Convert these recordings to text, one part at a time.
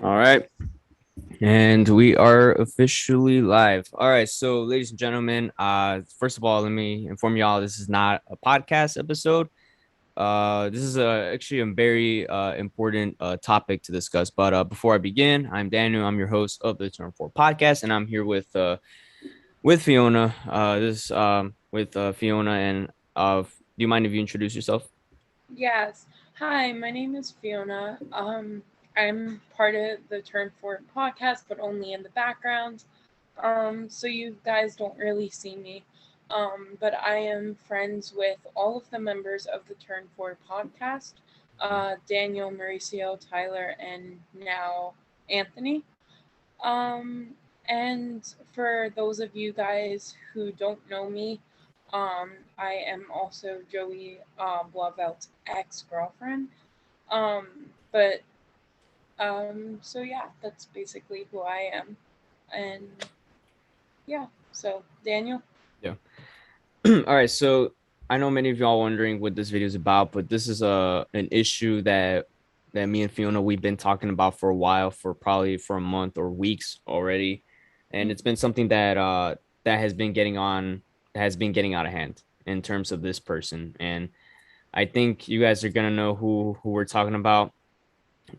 All right. And we are officially live. All right. So, ladies and gentlemen, first of all, let me inform y'all this is not a podcast episode. This is actually a very important topic to discuss. But before I begin, I'm Daniel. I'm your host of the Turn 4 podcast, and I'm here with Fiona. This with Fiona. And do you mind if you introduce yourself? Yes. Hi, my name is Fiona. I'm part of the Turn Forward podcast, but only in the background. So you guys don't really see me. But I am friends with all of the members of the Turn Forward podcast, Daniel, Mauricio, Tyler, and now Anthony. Um, and for those of you guys who don't know me, I am also Joey Blavelt's ex-girlfriend. But so yeah, that's basically who I am. And yeah, so Daniel. Yeah. All right. So I know many of y'all wondering what this video is about, but this is an issue that me and Fiona we've been talking about for a while, for probably for a month or weeks already, and it's been something that has been getting out of hand in terms of this person, and I think you guys are gonna know who we're talking about.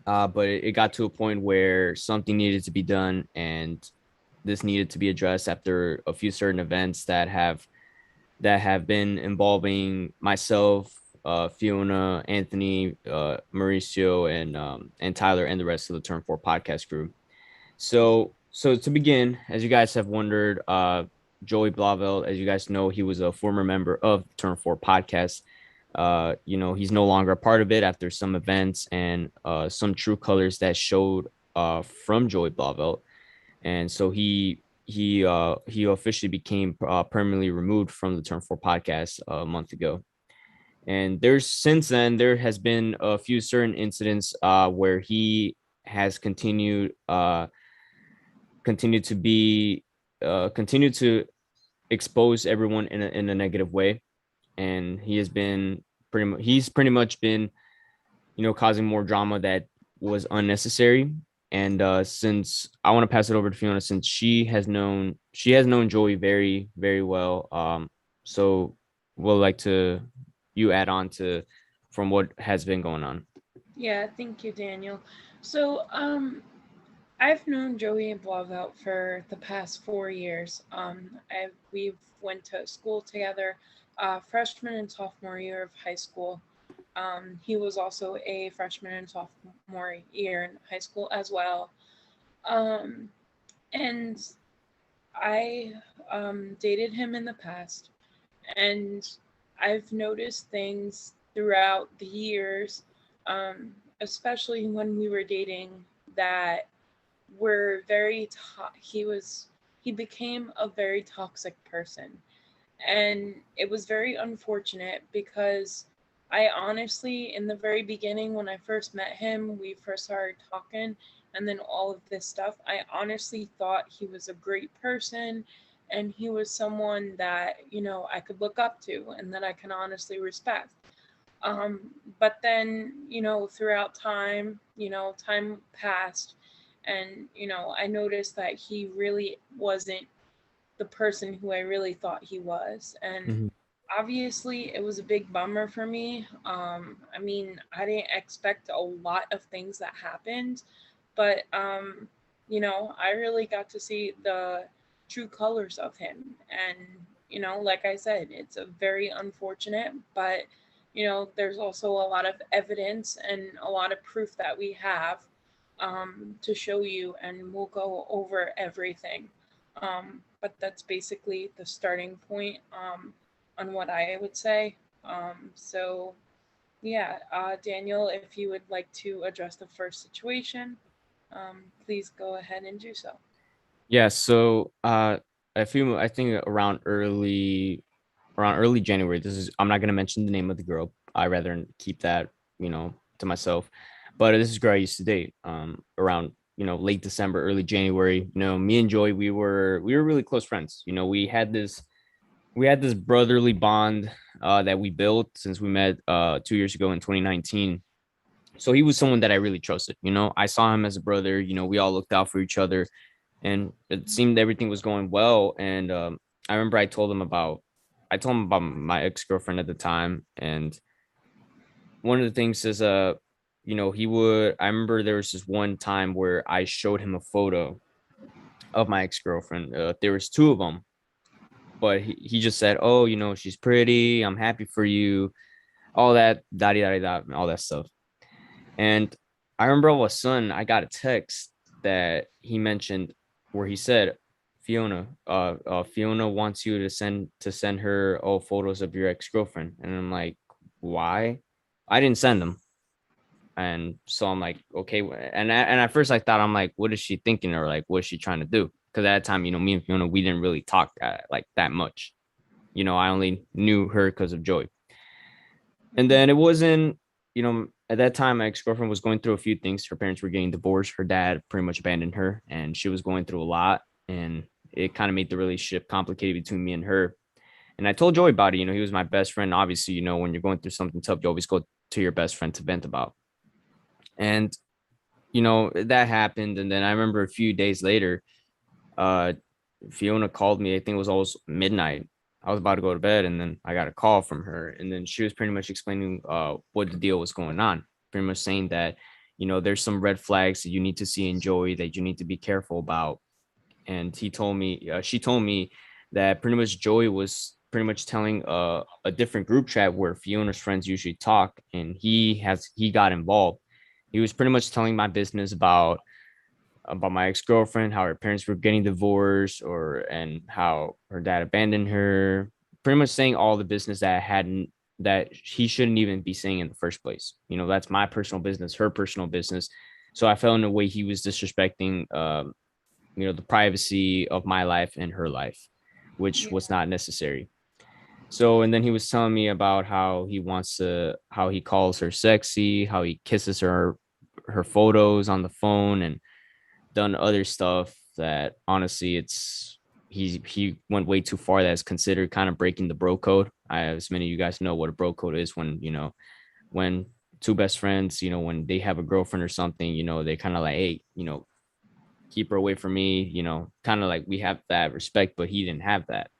But it got to a point where something needed to be done, and this needed to be addressed after a few certain events that have been involving myself, Fiona, Anthony, Mauricio, and Tyler, and the rest of the Turn Four podcast crew. So to begin, as you guys have wondered, Joey Blavel, as you guys know, he was a former member of Turn Four podcast. He's no longer a part of it after some events and some true colors that showed from Joey Blavel, and so he officially became permanently removed from the Turn Four podcast a month ago. And there's since then there has been a few certain incidents where he has continued to be continued to expose everyone in a negative way, and he's pretty much been causing more drama that was unnecessary. And since I want to pass it over to Fiona, since she has known Joey very, very well. So we'll like to you add on to from what has been going on. Yeah, thank you, Daniel. So I've known Joey and Blauvelt for the past 4 years. We've went to school together, freshman and sophomore year of high school. He was also a freshman and sophomore year in high school as well. Um, and I dated him in the past, and I've noticed things throughout the years, especially when we were dating, that were he became a very toxic person, and it was very unfortunate because I honestly, in the very beginning, when I first met him, we first started talking, and then all of this stuff, I honestly thought he was a great person and he was someone that, I could look up to and that I can honestly respect. But then, throughout time, time passed, and, I noticed that he really wasn't the person who I really thought he was. And Mhm. obviously, it was a big bummer for me. I mean, I didn't expect a lot of things that happened, but, I really got to see the true colors of him. And, like I said, it's a very unfortunate, but, there's also a lot of evidence and a lot of proof that we have to show you, and we'll go over everything. But that's basically the starting point on what I would say. So, yeah, Daniel, if you would like to address the first situation, please go ahead and do so. Yeah. So I think around early January. This is I'm not gonna mention the name of the girl. I rather keep that to myself. But this is a girl I used to date. Around late December, early January. Me and Joy, we were really close friends. We had this brotherly bond that we built since we met 2 years ago in 2019. So he was someone that I really trusted. I saw him as a brother. We all looked out for each other, and it seemed everything was going well. And I remember I told him about my ex girlfriend at the time, and one of the things is he would. I remember there was this one time where I showed him a photo of my ex girlfriend. There was two of them, but he just said, "Oh, she's pretty. I'm happy for you." All that, da da da, all that stuff. And I remember all of a sudden I got a text that he mentioned where he said, Fiona wants you to send her all photos of your ex girlfriend, and I'm like, why? I didn't send them, and so I'm like, okay. And at first I thought, I'm like, what is she thinking, or like, what is she trying to do? Because at that time, me and Fiona, we didn't really talk like that much. I only knew her because of Joy. And Mhm. then it wasn't, at that time, my ex girlfriend was going through a few things. Her parents were getting divorced. Her dad pretty much abandoned her, and she was going through a lot. And it kind of made the relationship complicated between me and her. And I told Joey about it. He was my best friend. Obviously, when you're going through something tough, you always go to your best friend to vent about. And, that happened. And then I remember a few days later, uh, Fiona called me. I think it was almost midnight. I was about to go to bed, and then I got a call from her, and then she was pretty much explaining what the deal was going on. Pretty much saying that there's some red flags that you need to see in Joey that you need to be careful about. And she told me that pretty much Joey was pretty much telling a different group chat where Fiona's friends usually talk, and he got involved. He was pretty much telling my business about my ex-girlfriend, how her parents were getting divorced, and how her dad abandoned her. Pretty much saying all the business that he shouldn't even be saying in the first place. That's my personal business, her personal business. So I felt in a way he was disrespecting the privacy of my life and her life, which was Yeah. not necessary. So, and then he was telling me about how he calls her sexy, how he kisses her photos on the phone, and done other stuff that honestly he went way too far. That's considered kind of breaking the bro code. As many of you guys know what a bro code is, when two best friends, when they have a girlfriend or something, they kind of like, hey, keep her away from me, kind of like we have that respect, but he didn't have that.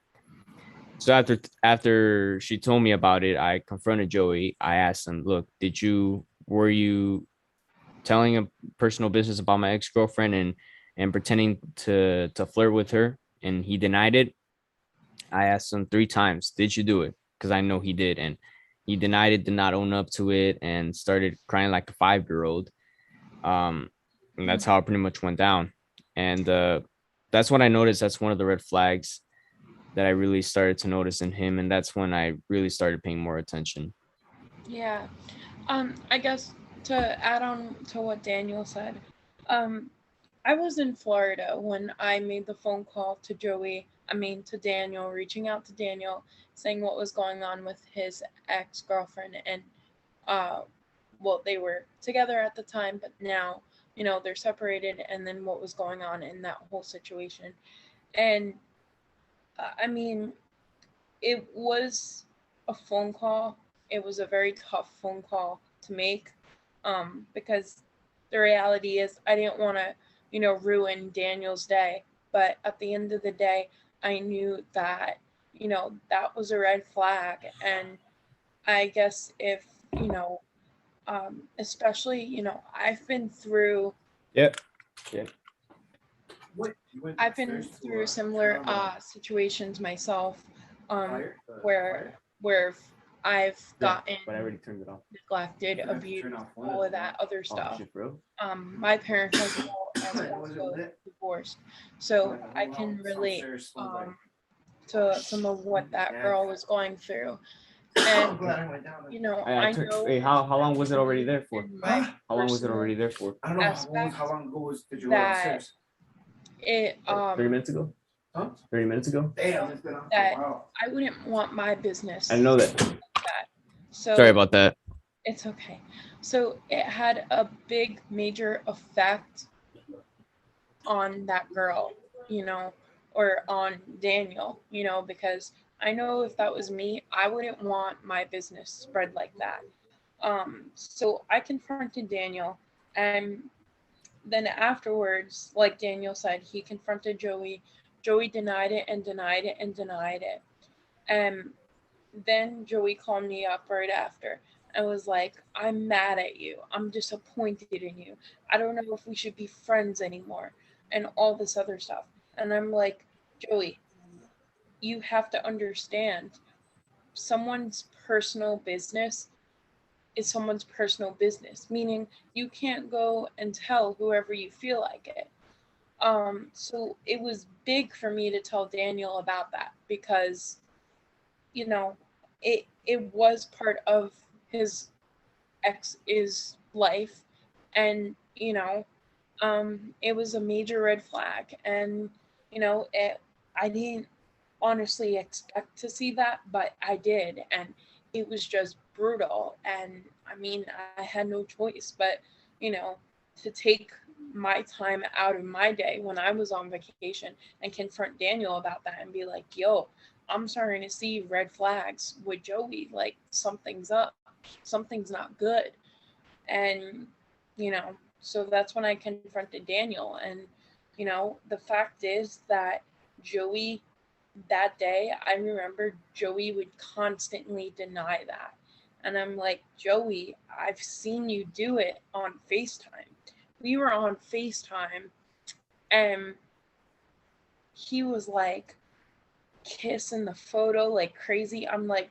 So after she told me about it, I confronted Joey. I asked him, look, were you telling a personal business about my ex-girlfriend and pretending to flirt with her? And he denied it. I asked him 3 times, did you do it? Because I know he did. And he denied it, did not own up to it, and started crying like a 5-year-old. um and that's how it pretty much went down. And that's when I noticed, that's one of the red flags that I really started to notice in him, and that's when I really started paying more attention. Yeah. I guess to add on to what Daniel said, um, I was in Florida when I made the phone call to to Daniel, reaching out to Daniel, saying what was going on with his ex girlfriend. And, uh, well, they were together at the time, but now, they're separated, and then what was going on in that whole situation. And, I mean, it was a phone call. It was a very tough phone call to make, because the reality is I didn't want to, ruin Daniel's day. But at the end of the day, I knew that, that was a red flag. And I guess if, you know, especially, I've been through Yeah. Yeah. I've been through similar situations myself, where where I've Yeah, gotten but I already turned it off. neglected, abused, all of that other Oh stuff. shit, bro. My parents as also divorced, so I can relate to some of what that girl was going through. And I know Hey, how long was it already there for? in my How long was it personal already there for? aspect that it 30 minutes ago. 30 minutes ago. that I wouldn't want my business I didn't know that. like that. Sorry So about that. it's okay. So it had a big major effect on that girl, or on Daniel, because I know if that was me, I wouldn't want my business spread like that. So I confronted Daniel, and then afterwards, like Daniel said, he confronted Joey. Joey denied it and denied it and denied it. And then Joey called me up right after and was like, I'm mad at you. I'm disappointed in you. I don't know if we should be friends anymore, and all this other stuff. And I'm like, Joey, you have to understand, someone's personal business is someone's personal business, meaning you can't go and tell whoever you feel like it. So it was big for me to tell Daniel about that because, you know, it was part of his ex's life, and it was a major red flag, and I didn't honestly expect to see that, but I did, and it was just brutal. And I mean, I had no choice but, you know, to take my time out of my day when I was on vacation and confront Daniel about that and be like, yo, I'm starting to see red flags with Joey. Like, something's up, something's not good. And, you know, so that's when I confronted Daniel. And, the fact is that Joey, that day, I remember Joey would constantly deny that. And I'm like, Joey, I've seen you do it on FaceTime. We were on FaceTime, and he was like kissing the photo like crazy. I'm like,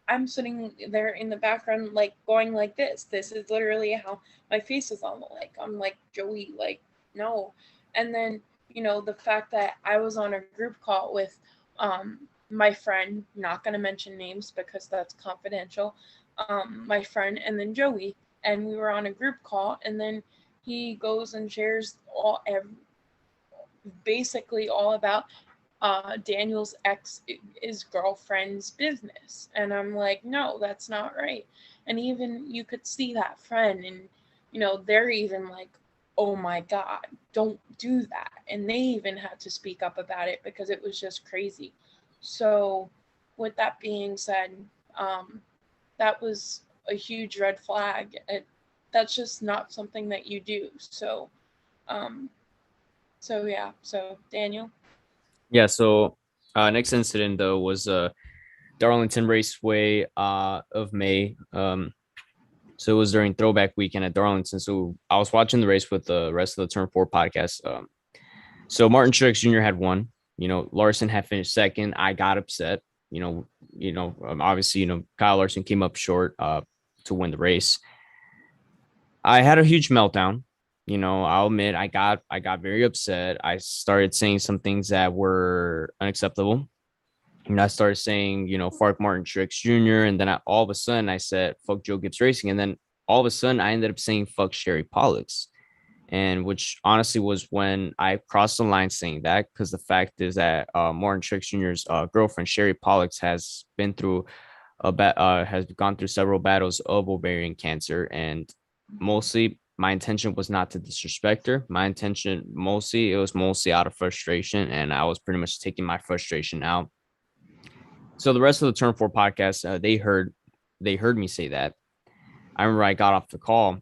I'm sitting there in the background, like going like this. This is literally how my face is on. Like, I'm like, Joey, like, no. And then, the fact that I was on a group call with my friend, not going to mention names because that's confidential, my friend, and then Joey. And we were on a group call, and then he goes and shares basically all about Daniel's ex girlfriend's business. And I'm like, no, that's not right. And even you could see that friend, and they're even like, oh my God, don't do that. And they even had to speak up about it because it was just crazy. So, with that being said, um, that was a huge red flag. That's just not something that you do. Um, so yeah. So Daniel. Yeah. So next incident though was Darlington Raceway of May. So it was during Throwback Weekend at Darlington. So I was watching the race with the rest of the Turn Four podcast. So Martin Truex Jr. had won. Larson had finished second. I got upset. Obviously, Kyle Larson came up short to win the race. I had a huge meltdown. I'll admit I got very upset. I started saying some things that were unacceptable. I started saying, fuck Martin Truex Jr. And then all of a sudden I said, fuck Joe Gibbs Racing. And then all of a sudden I ended up saying, fuck Sherry Pollux. And which honestly was when I crossed the line saying that, because the fact is that Martin Truex Jr.'s girlfriend, Sherry Pollux, has gone through several battles of ovarian cancer. And mostly my intention was not to disrespect her. My intention it was mostly out of frustration. And I was pretty much taking my frustration out. So the rest of the Turn Four podcast, they heard me say that. I remember I got off the call,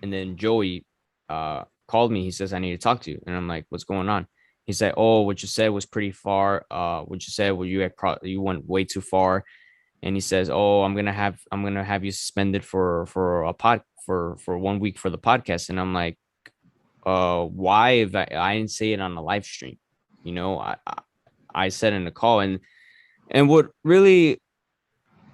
and then Joey called me. He says, I need to talk to you. And I'm like, what's going on? He said, oh, what you said was pretty far. What you said, well, you went way too far. And he says, oh, I'm gonna have you suspended for 1 week for the podcast. And I'm like, why? If I didn't say it on a live stream, I said in the call. And what really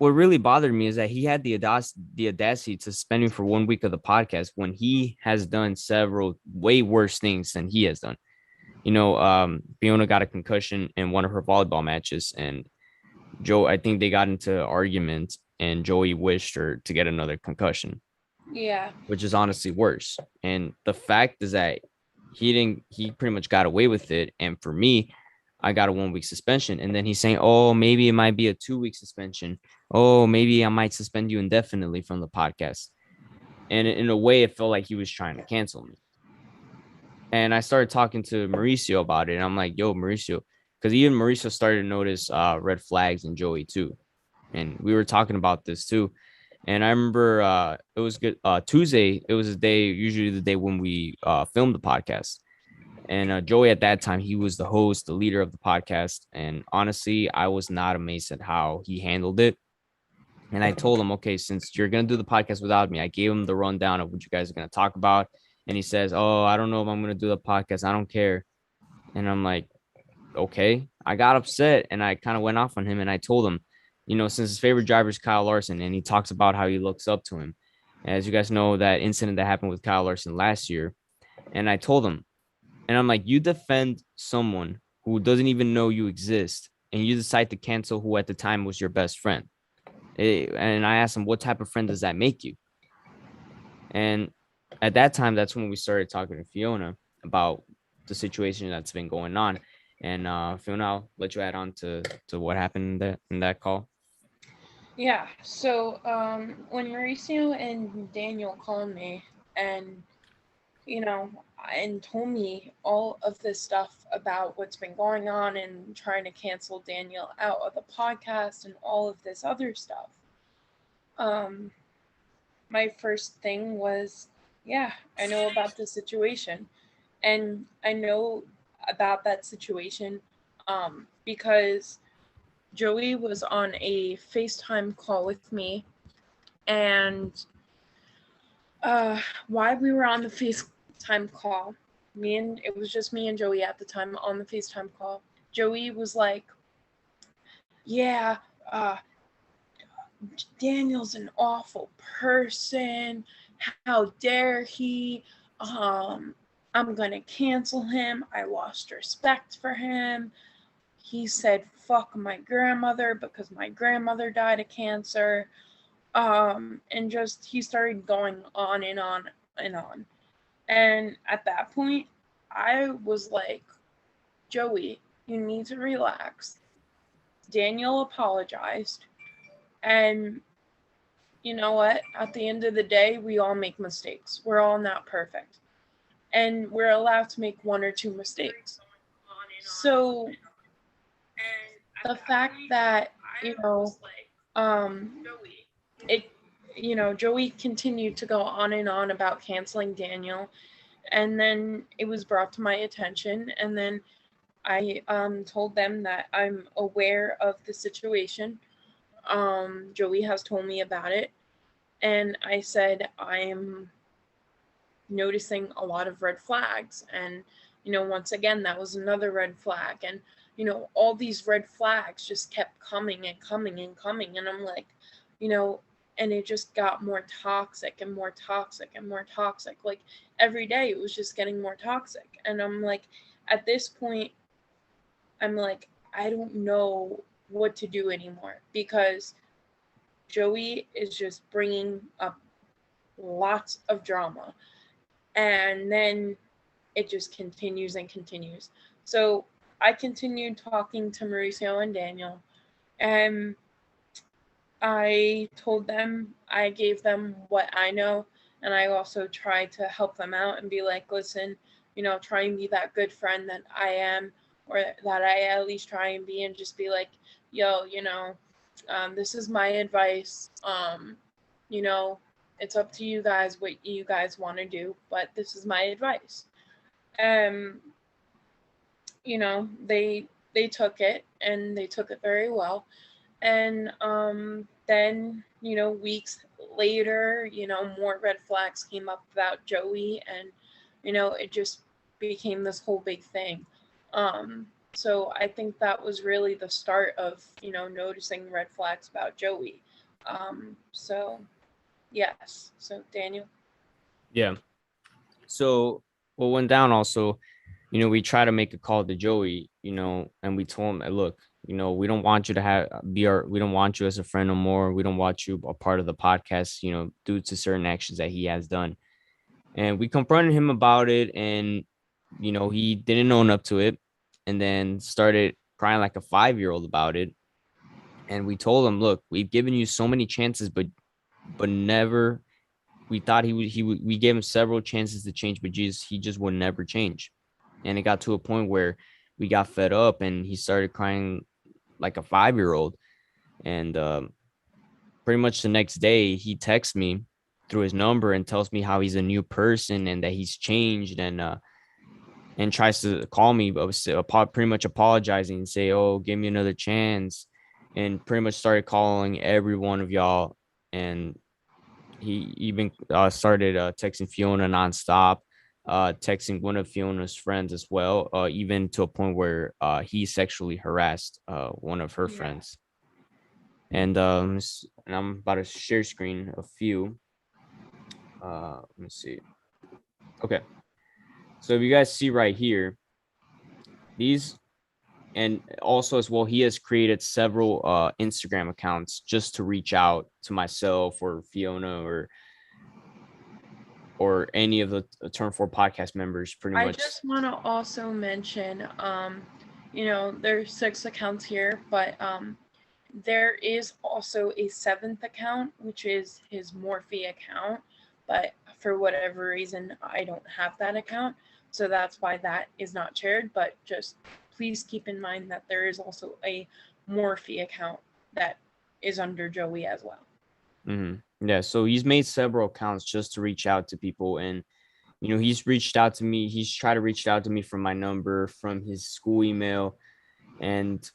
bothered me is that he had the audacity to suspend me for 1 week of the podcast when he has done several way worse things than he has done. Fiona got a concussion in one of her volleyball matches, and I think they got into an argument, and Joey wished her to get another concussion, Yeah. which is honestly worse. And the fact is that he pretty much got away with it. And for me, I got a 1 week suspension. And then he's saying, oh, maybe it might be a 2 week suspension. Oh, maybe I might suspend you indefinitely from the podcast. And in a way, it felt like he was trying to cancel me. And I started talking to Mauricio about it. And I'm like, yo, Mauricio, because even Mauricio started to notice red flags in Joey too. And we were talking about this too. And I remember it was good Tuesday. It was a day, usually the day when we filmed the podcast. And Joey at that time, he was the host, the leader of the podcast. And honestly, I was not amazed at how he handled it. And I told him, okay, since you're going to do the podcast without me, I gave him the rundown of what you guys are going to talk about. And he says, oh, I don't know if I'm going to do the podcast. I don't care. And I'm like, okay. I got upset and I kind of went off on him. And I told him, since his favorite driver is Kyle Larson and he talks about how he looks up to him. As you guys know, that incident that happened with Kyle Larson last year. And I told him, and I'm like, you defend someone who doesn't even know you exist and you decide to cancel who at the time was your best friend. And I asked him, what type of friend does that make you? And at that time, that's when we started talking to Fiona about the situation that's been going on. And Fiona, I'll let you add on to what happened in that call. Yeah, so when Mauricio and Daniel called me and, you know, and told me all of this stuff about what's been going on and trying to cancel Daniel out of the podcast and all of this other stuff, um, my first thing was, yeah, I know about the situation. And I know about that situation because Joey was on a FaceTime call with me, and while we were on the FaceTime call, it was just me and Joey at the time on the FaceTime call. Joey was like, "Yeah, uh, Daniel's an awful person. How dare he? Um, I'm gonna cancel him. I lost respect for him. He said fuck my grandmother because my grandmother died of cancer." And just he started going on and on and on. And at that point, I was like, Joey, you need to relax. Daniel apologized. And you know what? At the end of the day, we all make mistakes. We're all not perfect. And we're allowed to make one or two mistakes. So the fact that, you know, um, it, Joey continued to go on and on about canceling Daniel. And then it was brought to my attention. And then I told them that I'm aware of the situation. Joey has told me about it. And I said, I'm noticing a lot of red flags. And, once again, that was another red flag. And, all these red flags just kept coming and coming and coming. And I'm like, you know, and it just got more toxic and more toxic and more toxic. Like every day it was just getting more toxic. And I'm like, at this point, I'm like, I don't know what to do anymore because Joey is just bringing up lots of drama. And then it just continues and continues. So I continued talking to Mauricio and Daniel, and I told them, I gave them what I know, and I also tried to help them out and be like, listen, try and be that good friend that I am, or that I at least try and be, and just be like, yo, this is my advice. You know, it's up to you guys what you guys want to do, but this is my advice. Um, they took it and they took it very well. And then, weeks later, more red flags came up about Joey, and it just became this whole big thing. So I think that was really the start of noticing red flags about Joey. So yes. So Daniel. Yeah. So what went down also, we try to make a call to Joey, and we told him, look, we don't want you to we don't want you as a friend no more. We don't want you a part of the podcast, due to certain actions that he has done. And we confronted him about it, and he didn't own up to it, and then started crying like a 5-year-old about it. And we told him, look, we've given you so many chances, but never. We thought he would. We gave him several chances to change, but he just would never change. And it got to a point where we got fed up, and he started crying like a 5-year-old. And pretty much the next day he texts me through his number and tells me how he's a new person and that he's changed, and tries to call me, but was pretty much apologizing and say, "Oh, give me another chance," and pretty much started calling every one of y'all. And he even started texting Fiona nonstop, texting one of Fiona's friends as well, even to a point where he sexually harassed one of her Yeah. friends. And I'm about to share screen a few. Let me see. Okay, so if you guys see right here, these, and also as well, he has created several Instagram accounts just to reach out to myself or Fiona or any of the Turn 4 podcast members, pretty I much. just want to also mention, there's 6 accounts here, but there is also a 7th account, which is his Morphe account. But for whatever reason, I don't have that account. So that's why that is not shared. But just please keep in mind that there is also a Morphe account that is under Joey as well. Yeah, so he's made several accounts just to reach out to people, and he's reached out to me. He's tried to reach out to me from my number, from his school email, and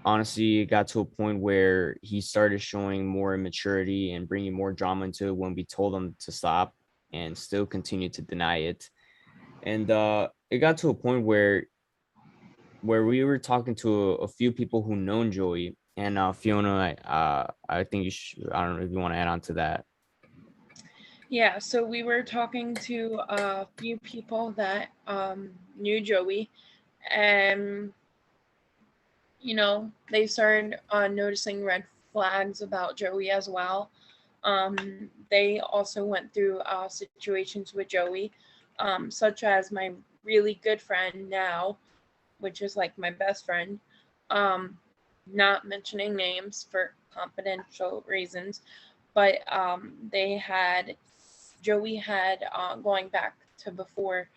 honestly, it got to a point where he started showing more immaturity and bringing more drama into it when we told him to stop, and still continued to deny it. And it got to a point where we were talking to a few people who known Joey, and Fiona. I think I don't know if you want to add on to that. Yeah, so we were talking to a few people that knew Joey, and they started noticing red flags about Joey as well. They also went through situations with Joey, such as my really good friend now, which is like my best friend. Um, Not mentioning names for confidential reasons, but they had Joey had going back to before.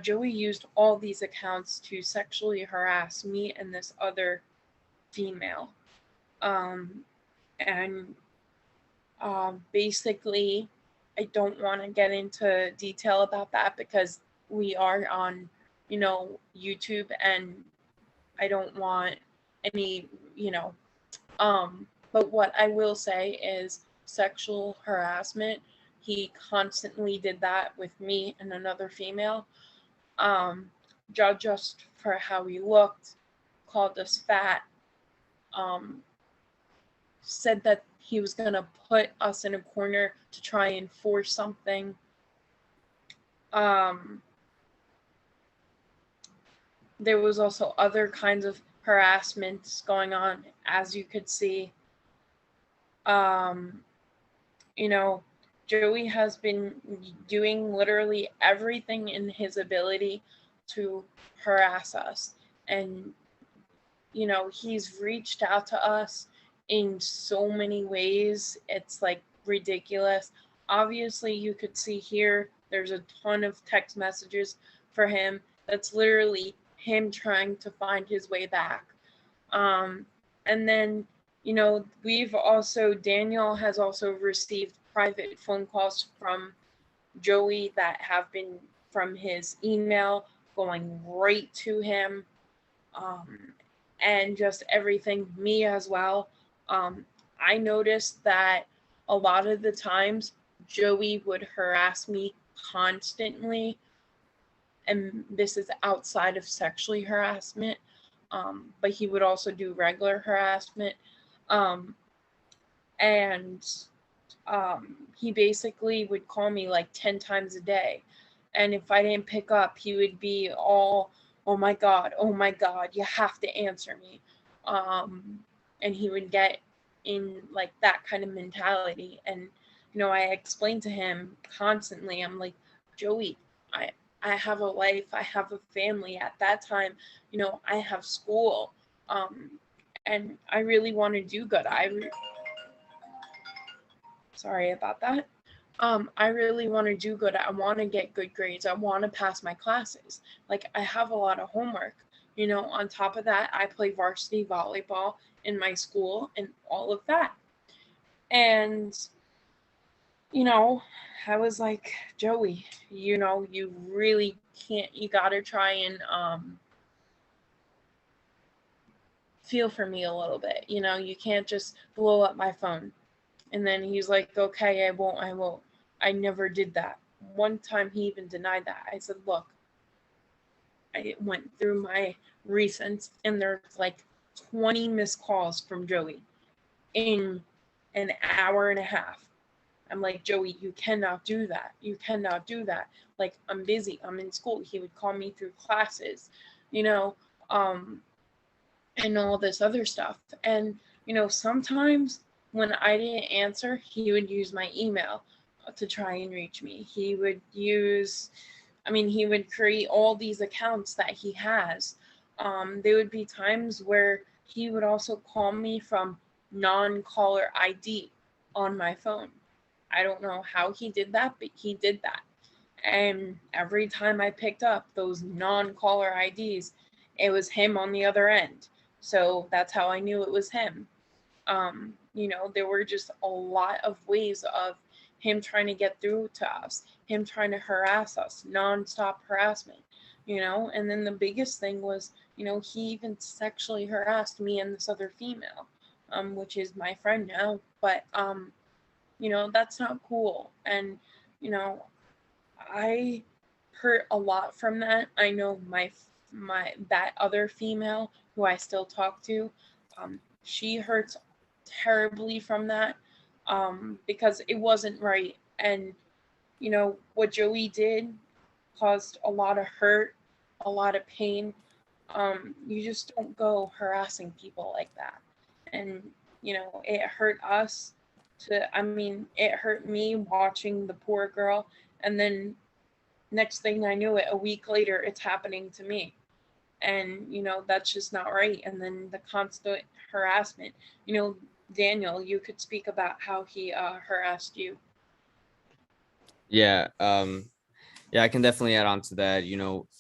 Joey used all these accounts to sexually harass me and this other female. Um, and Basically, I don't want to get into detail about that because we are on, YouTube, and I don't want any, but what I will say is sexual harassment. He constantly did that with me and another female. Um, Judged us for how we looked, called us fat, um, said that he was going to put us in a corner to try and force something. Um, there was also other kinds of harassments going on, as you could see. Um, you know, Joey has been doing literally everything in his ability to harass us. And, he's reached out to us in so many ways. It's like ridiculous. Obviously, you could see here, there's a ton of text messages for him. That's literally him trying to find his way back. Um, and then, Daniel has also received private phone calls from Joey that have been from his email going right to him, um, and just everything, me as well. I noticed that a lot of the times Joey would harass me constantly, and this is outside of sexually harassment, but he would also do regular harassment. Um, and He basically would call me like 10 times a day. And if I didn't pick up, he would be all, oh my God, you have to answer me. And he would get in like that kind of mentality. And, I explained to him constantly, I'm like, Joey, I have a life, I have a family. At that time, I have school. And I really want to do good. Sorry about that. I really want to do good. I want to get good grades. I want to pass my classes. Like, I have a lot of homework. On top of that, I play varsity volleyball in my school and all of that. And, you know, I was like, Joey, you really can't, you gotta try and feel for me a little bit. You can't just blow up my phone. And then he's like, okay, I won't. I never did that. One time he even denied that. I said, look, I went through my recents and there's like 20 missed calls from Joey in an hour and a half. I'm like, Joey, you cannot do that. You cannot do that. Like, I'm busy. I'm in school. He would call me through classes, you know, um, and all this other stuff. And, sometimes when I didn't answer, he would use my email to try and reach me. He would create all these accounts that he has. There would be times where he would also call me from non caller ID on my phone. I don't know how he did that, but he did that. And every time I picked up those non caller IDs, it was him on the other end. So that's how I knew it was him. There were just a lot of ways of him trying to get through to us, him trying to harass us, nonstop harassment. And then the biggest thing was, he even sexually harassed me and this other female, which is my friend now. But, that's not cool. And, you know, I hurt a lot from that. I know my that other female who I still talk to, she hurts terribly from that, because it wasn't right. And what Joey did caused a lot of hurt, a lot of pain. You just don't go harassing people like that. And it hurt us. It hurt me watching the poor girl, and then next thing I knew it, a week later, it's happening to me. And, that's just not right. And then the constant harassment. You know, Daniel, you could speak about how he harassed you. Yeah. Yeah, I can definitely add on to that.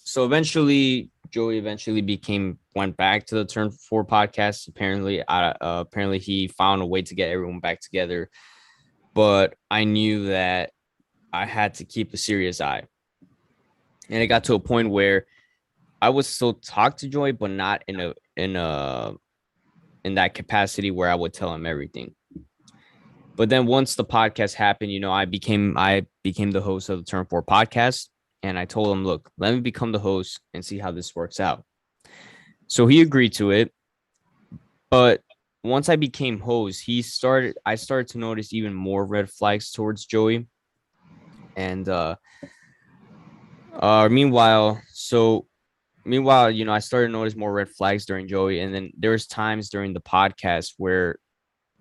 So eventually Joey eventually became went back to the Turn 4 podcast. Apparently he found a way to get everyone back together. But I knew that I had to keep a serious eye. And it got to a point where I would still talk to Joey, but not in that capacity where I would tell him everything. But then once the podcast happened, I became the host of the Turn 4 podcast. And I told him, look, let me become the host and see how this works out. So he agreed to it. But once I became host, I started to notice even more red flags towards Joey. And meanwhile, I started to notice more red flags during Joey. And then there was times during the podcast where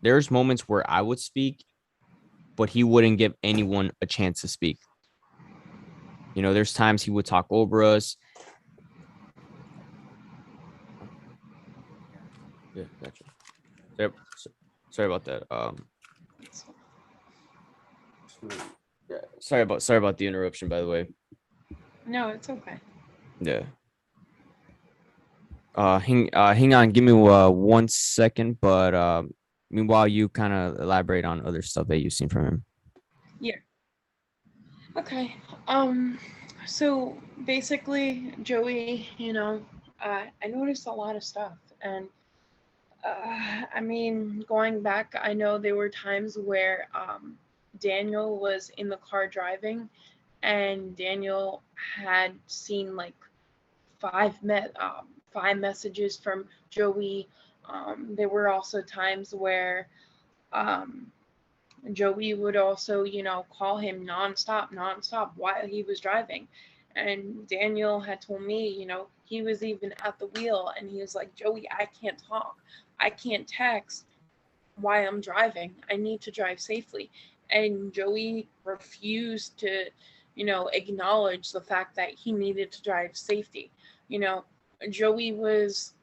there's moments where I would speak, but he wouldn't give anyone a chance to speak. There's times he would talk over us. Yeah, gotcha. Sorry, sorry about that. Yeah, sorry about the interruption, by the way. No, it's okay. Yeah. Hang on, give me 1 second. But meanwhile, you kind of elaborate on other stuff that you've seen from him. Yeah. Okay. Um, so basically, Joey, I noticed a lot of stuff. And going back, I know there were times where Daniel was in the car driving, and Daniel had seen like five messages from Joey. There were also times where um, Joey would also, call him nonstop while he was driving. And Daniel had told me, he was even at the wheel and he was like, Joey, I can't talk. I can't text while I'm driving. I need to drive safely. And Joey refused to, acknowledge the fact that he needed to drive safety. You know, Joey was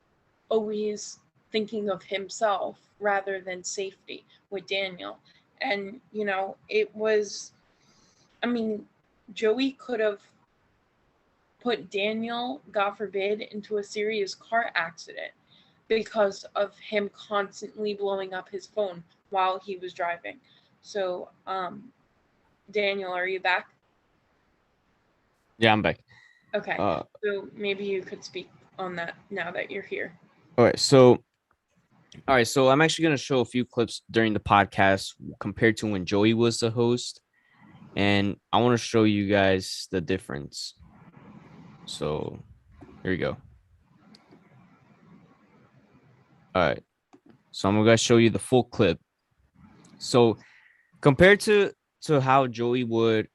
always thinking of himself rather than safety with Daniel. And, it was, I mean, Joey could have put Daniel, God forbid, into a serious car accident because of him constantly blowing up his phone while he was driving. So, Daniel, are you back? Yeah, I'm back. Okay. Uh, So maybe you could speak on that now that you're here. all right. So I'm actually gonna show a few clips during the podcast compared to when Joey was the host, and I want to show you guys the difference. So here we go. All right. So I'm gonna show you the full clip. So compared to how Joey would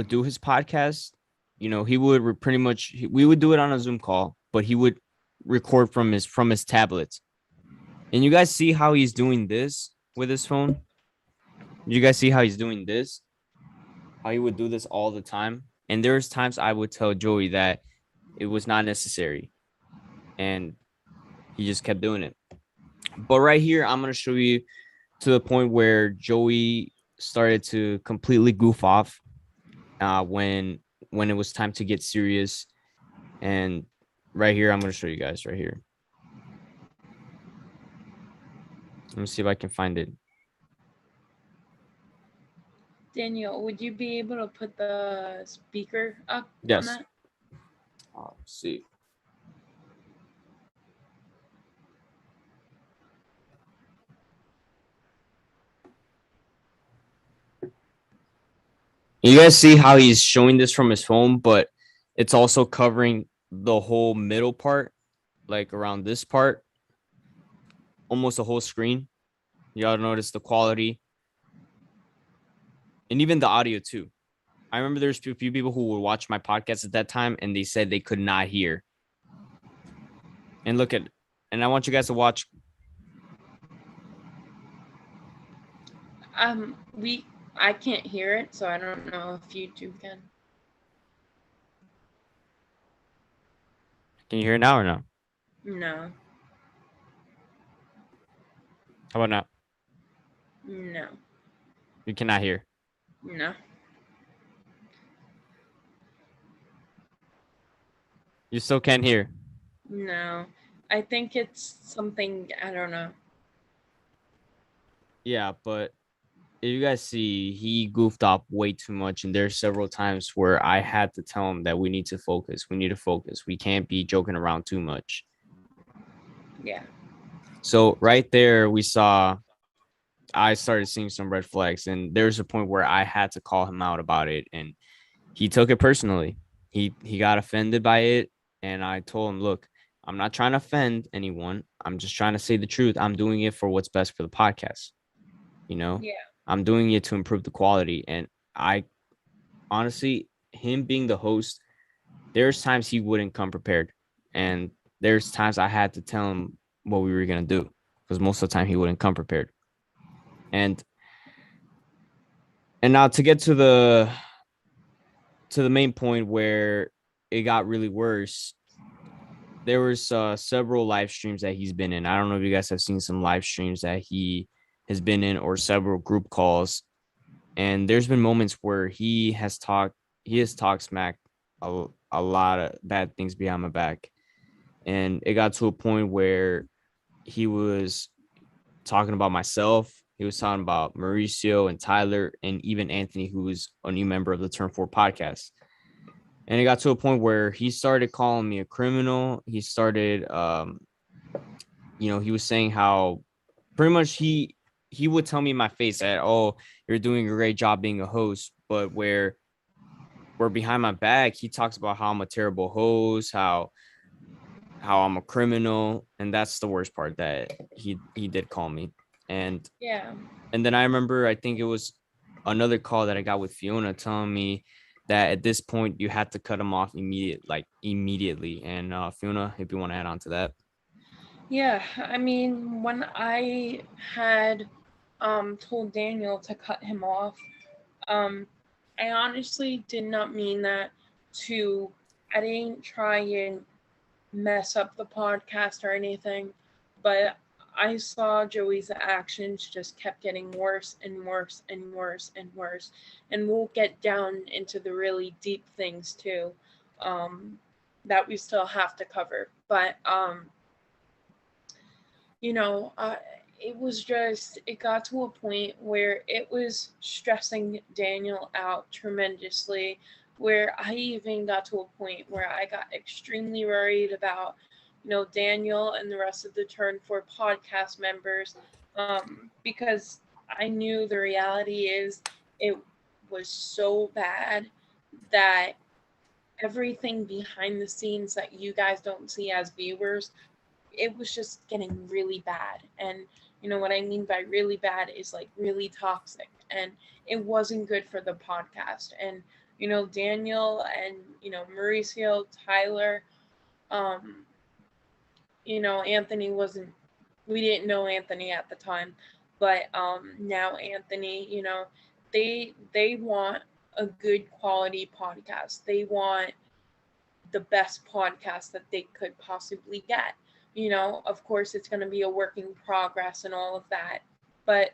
do his podcast, he would pretty much we would do it on a Zoom call, but he would record from his tablets. And you guys see how he's doing this with his phone? You guys see how he's doing this? How he would do this all the time? And there's times I would tell Joey that it was not necessary, and he just kept doing it. But right here, I'm gonna show you to the point where Joey started to completely goof off when it was time to get serious. And right here, I'm gonna show you guys right here. Let me see if I can find it. Daniel, would you be able to put the speaker up on Yes. that? Let's see. You guys see how he's showing this from his phone, but it's also covering the whole middle part, like around this part, almost the whole screen. You gotta notice the quality and even the audio too. I remember there's a few people who would watch my podcast at that time and they said they could not hear. And look at, and I want you guys to watch. We I can't hear it, so I don't know if you two can. Can you hear it now or no? No, How about now? no, You cannot hear. no. You still can't hear. No, I think it's something, I don't know. Yeah, but if you guys see, he goofed off way too much, and there's several times where I had to tell him that we need to focus. We need to focus. We can't be joking around too much. Yeah. So right there, we saw I started seeing some red flags, and there's a point where I had to call him out about it, and he took it personally. He got offended by it, and I told him, "Look, I'm not trying to offend anyone. I'm just trying to say the truth. I'm doing it for what's best for the podcast. You know, Yeah. I'm doing it to improve the quality." And I honestly, him being the host, there's times he wouldn't come prepared, and there's times I had to tell him what we were gonna do because most of the time he wouldn't come prepared. And now to get to the main point where it got really worse, there was several live streams that he's been in. I don't know if you guys have seen some live streams that he has been in or several group calls. And there's been moments where he has talked smack a lot of bad things behind my back. And it got to a point where he was talking about myself. He was talking about Mauricio and Tyler and even Anthony, who is a new member of the Turn 4 podcast. And it got to a point where he started calling me a criminal. He started he was saying how pretty much he would tell me in my face that, oh, you're doing a great job being a host, but where behind my back he talks about how I'm a terrible host, how I'm a criminal, and that's the worst part, that he did call me. and Yeah. and then I remember, I think it was another call that I got with Fiona telling me that at this point you had to cut him off immediately. And Fiona, if you want to add on to that. Yeah. I mean, when I had told Daniel to cut him off, um I honestly did not mean that to I didn't try and mess up the podcast or anything, but I saw Joey's actions just kept getting worse and worse and worse and worse. And we'll get down into the really deep things too, um, that we still have to cover. But, you know, it was just, it got to a point where it was stressing Daniel out tremendously, where I even got to a point where I got extremely worried about, Daniel and the rest of the Turn for podcast members, because I knew the reality is it was so bad that everything behind the scenes that you guys don't see as viewers, it was just getting really bad. And what I mean by really bad is like really toxic, and it wasn't good for the podcast. And Daniel and Mauricio, Tyler, um Anthony wasn't, we didn't know Anthony at the time, but now Anthony, they want a good quality podcast. They want the best podcast that they could possibly get. Of course, it's going to be a work in progress and all of that, but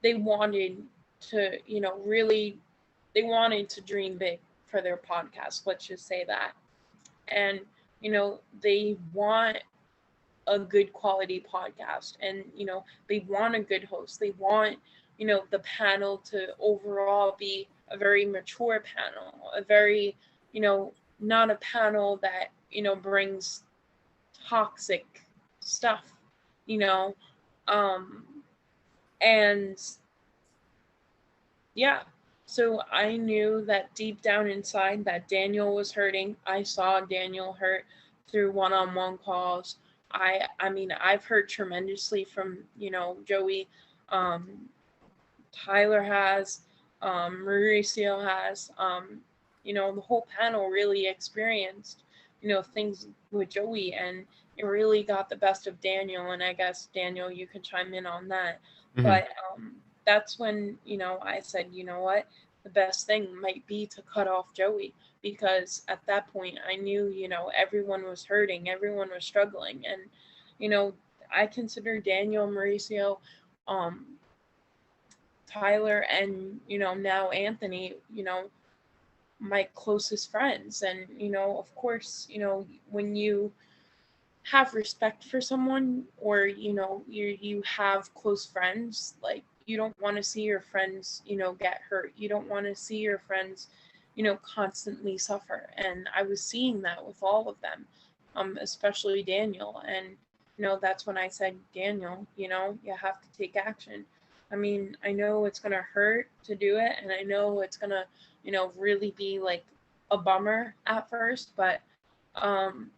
they wanted to, really, they wanted to dream big for their podcast. Let's just say that. And, they want a good quality podcast, and, they want a good host. They want, the panel to overall be a very mature panel, a very, not a panel that, brings toxic stuff, you know um and yeah, so I knew that deep down inside that Daniel was hurting. I saw Daniel hurt through one-on-one calls. I mean, I've hurt tremendously from, Joey. um Tyler has, Mauricio has, the whole panel really experienced, things with Joey, and it really got the best of Daniel. And I guess, Daniel, you can chime in on that. Mhm. But that's when, I said, what? The best thing might be to cut off Joey, because at that point I knew, everyone was hurting, everyone was struggling. And, you know, I consider Daniel, Mauricio, um, Tyler, and now Anthony, my closest friends. And of course, when you have respect for someone, or you have close friends, like, you don't want to see your friends, get hurt. You don't want to see your friends, constantly suffer. And I was seeing that with all of them, especially Daniel. And that's when I said, Daniel, you have to take action. I mean, I know it's gonna hurt to do it, and I know it's gonna, really be like a bummer at first, but um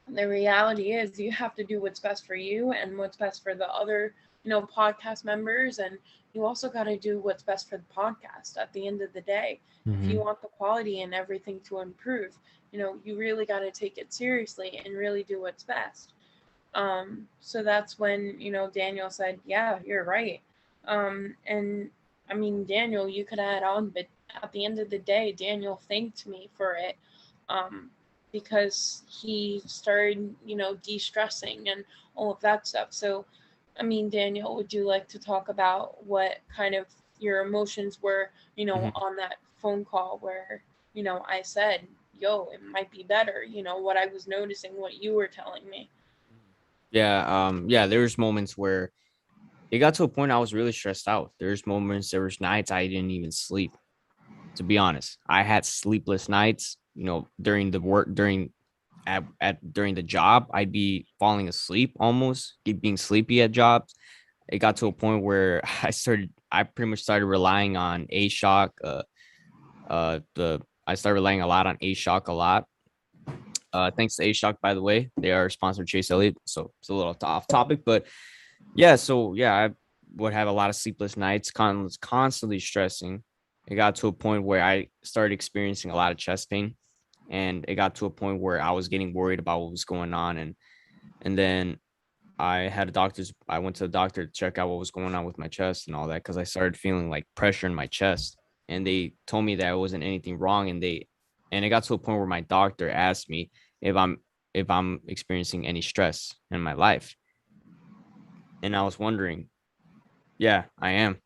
the reality is you have to do what's best for you and what's best for the other, podcast members. And you also got to do what's best for the podcast at the end of the day. If you Mhm. want the quality and everything to improve, you really got to take it seriously and really do what's best. So that's when, Daniel said, yeah, you're right. And I mean, Daniel, you could add on, but at the end of the day, Daniel thanked me for it, um, because he started, de-stressing and all of that stuff. So, I mean, Daniel, would you like to talk about what kind of your emotions were, Mhm. on that phone call where, I said, yo, it might be better, what I was noticing, what you were telling me. Yeah, there's moments where it got to a point I was really stressed out. There was nights I didn't even sleep. To be honest, I had sleepless nights. During the work, during the job, I'd be falling asleep almost, being sleepy at jobs. It got to a point where I pretty much started relying on A Shock. The I started relying a lot on A Shock a lot. Thanks to A Shock, by the way, they are sponsored Chase Elliott, so it's a little off topic, but yeah. So yeah, I would have a lot of sleepless nights, constantly stressing. It got to a point where I started experiencing a lot of chest pain, and it got to a point where I was getting worried about what was going on, and then I went to the doctor to check out what was going on with my chest and all that, because I started feeling like pressure in my chest, and they told me that it wasn't anything wrong, and it got to a point where my doctor asked me if I'm experiencing any stress in my life, and I was wondering, yeah, I am.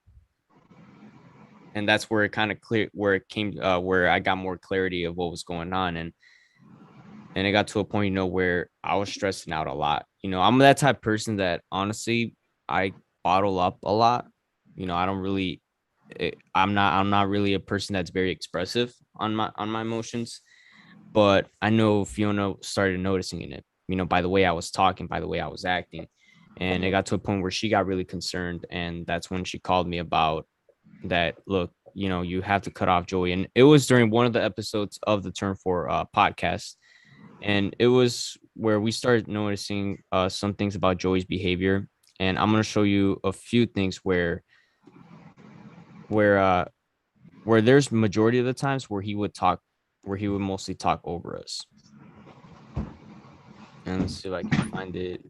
And that's where it kind of clear where it came where I got more clarity of what was going on, and it got to a point, where I was stressing out a lot. I'm that type of person that honestly, I bottle up a lot. I don't really I'm not really a person that's very expressive on my emotions, but I know Fiona started noticing it, by the way I was talking, by the way I was acting. And it Mhm. got to a point where she got really concerned. And that's when she called me about that. Look, you have to cut off Joey. And it was during one of the episodes of the Turn For podcast. And it was where we started noticing some things about Joey's behavior. And I'm going to show you a few things where, uh, where there's majority of the times where he would mostly talk over us. And let's see if I can find it.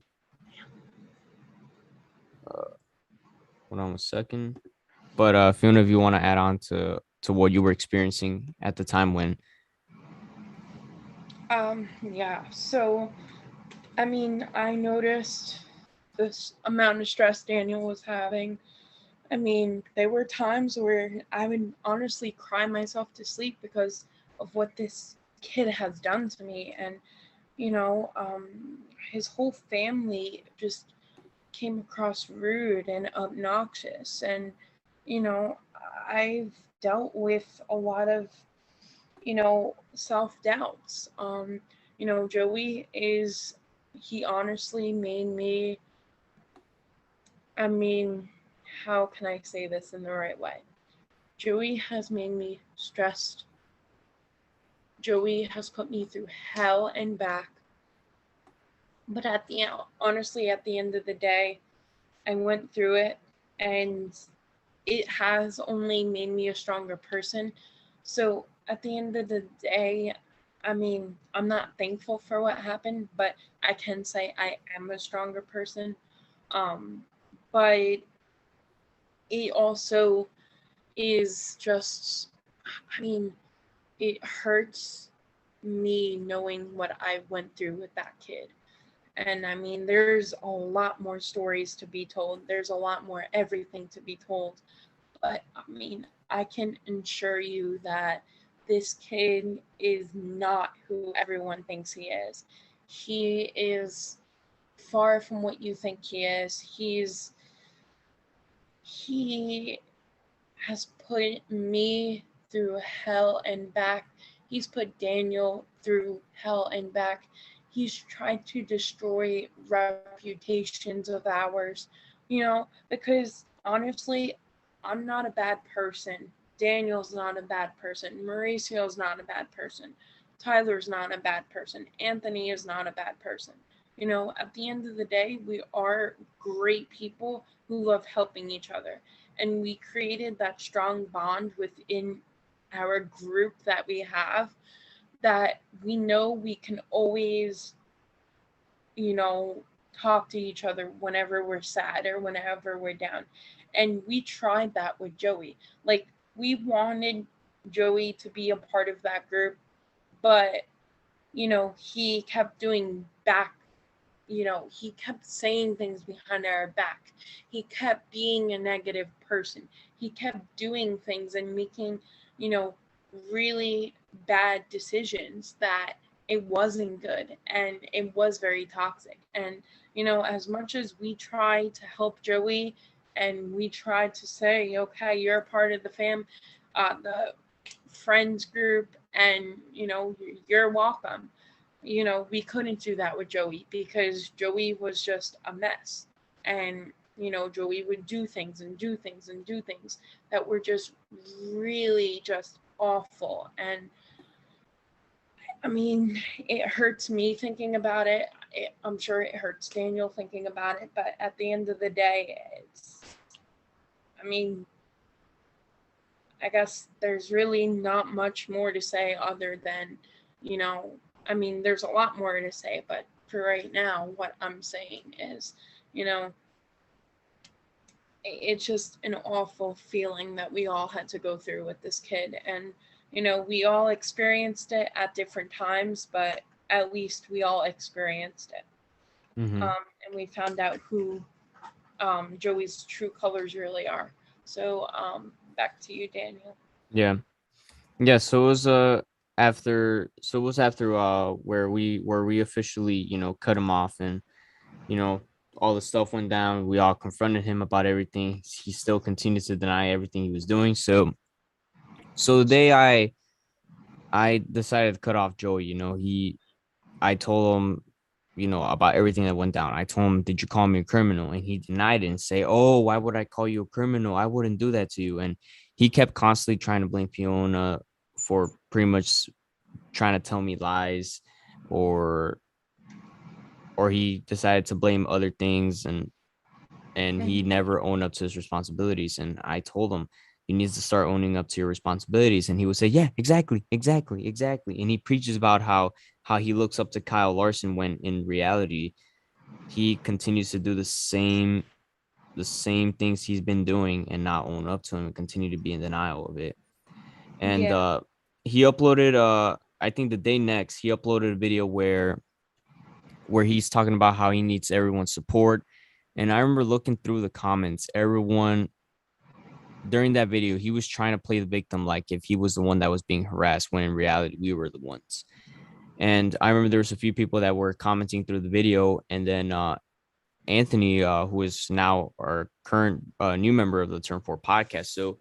Uh, Hold on a second. But Fiona, if you want to add on to what you were experiencing at the time when. Yeah. So, I mean, I noticed this amount of stress Daniel was having. I mean, there were times where I would honestly cry myself to sleep because of what this kid has done to me. And, you know, his whole family just came across rude and obnoxious. And, you know, I've dealt with a lot of, self doubts. Joey he honestly made me, I mean, how can I say this in the right way? Joey has made me stressed. Joey has put me through hell and back. But honestly, at the end of the day, I went through it, and it has only made me a stronger person. So at the end of the day, I mean, I'm not thankful for what happened, but I can say I am a stronger person. Um, but it also is just, I mean, it hurts me knowing what I went through with that kid. And I mean, there's a lot more stories to be told. There's a lot more everything to be told. But I mean, I can assure you that this kid is not who everyone thinks he is. He is far from what you think he is. He has put me through hell and back. He's put Daniel through hell and back. He's tried to destroy reputations of ours, because honestly, I'm not a bad person. Daniel's not a bad person. Mauricio's not a bad person. Tyler's not a bad person. Anthony is not a bad person. At the end of the day, we are great people who love helping each other. And we created that strong bond within our group that we have, that we know we can always, you know, talk to each other whenever we're sad or whenever we're down. And we tried that with Joey. Like, we wanted Joey to be a part of that group, but, he kept doing he kept saying things behind our back. He kept being a negative person. He kept doing things and making, you know, really bad decisions that it wasn't good, and it was very toxic. And, as much as we try to help Joey, and we try to say, okay, you're a part of the friends group, and, you're welcome. We couldn't do that with Joey because Joey was just a mess. And, Joey would do things and do things and do things that were just really just awful. And I mean, it hurts me thinking about it. I'm sure it hurts Daniel thinking about it. But at the end of the day, I mean, I guess there's really not much more to say other than, you know, I mean, there's a lot more to say, but for right now, what I'm saying is, you know, it's just an awful feeling that we all had to go through with this kid. And, we all experienced it at different times, but at least we all experienced it. Hmm. And we found out who Joey's true colors really are. So, back to you, Daniel. Yeah. Yeah. So it was after where we officially cut him off. And you know all the stuff went down. We all confronted him about everything. He still continues to deny everything he was doing. So the day I decided to cut off Joey, I told him, about everything that went down. I told him, "Did you call me a criminal?" And he denied it and say, "Oh, why would I call you a criminal? I wouldn't do that to you." And he kept constantly trying to blame Fiona for pretty much trying to tell me lies, or he decided to blame other things, and he Mhm. never owned up to his responsibilities. And I told him, "You need to start owning up to your responsibilities." And he would say, "Yeah, exactly, exactly, exactly." And he preaches about how he looks up to Kyle Larson, when in reality he continues to do the same things he's been doing and not own up to him, and continue to be in denial of it. And Yeah. he uploaded, I think the day next, he uploaded a video where he's talking about how he needs everyone's support. And I remember looking through the comments, everyone during that video, he was trying to play the victim, like if he was the one that was being harassed, when in reality we were the ones. And I remember there was a few people that were commenting through the video, and then Anthony, who is now our current new member of the Turn 4 podcast. So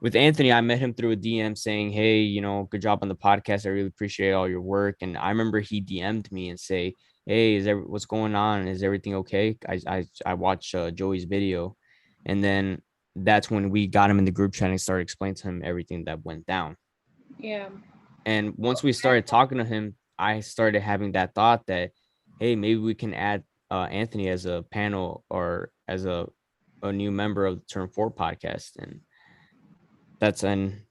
with Anthony, I met him through a DM saying, "Hey, good job on the podcast. I really appreciate all your work." And I remember he DM'd me and say, "Hey, what's going on? Is everything okay? I watched Joey's video." And then that's when we got him in the group chat and started explaining to him everything that went down. Yeah. And once we started talking to him, I started having that thought that, hey, maybe we can add Anthony as a panel, or as a new member of the Turn 4 podcast. And that's and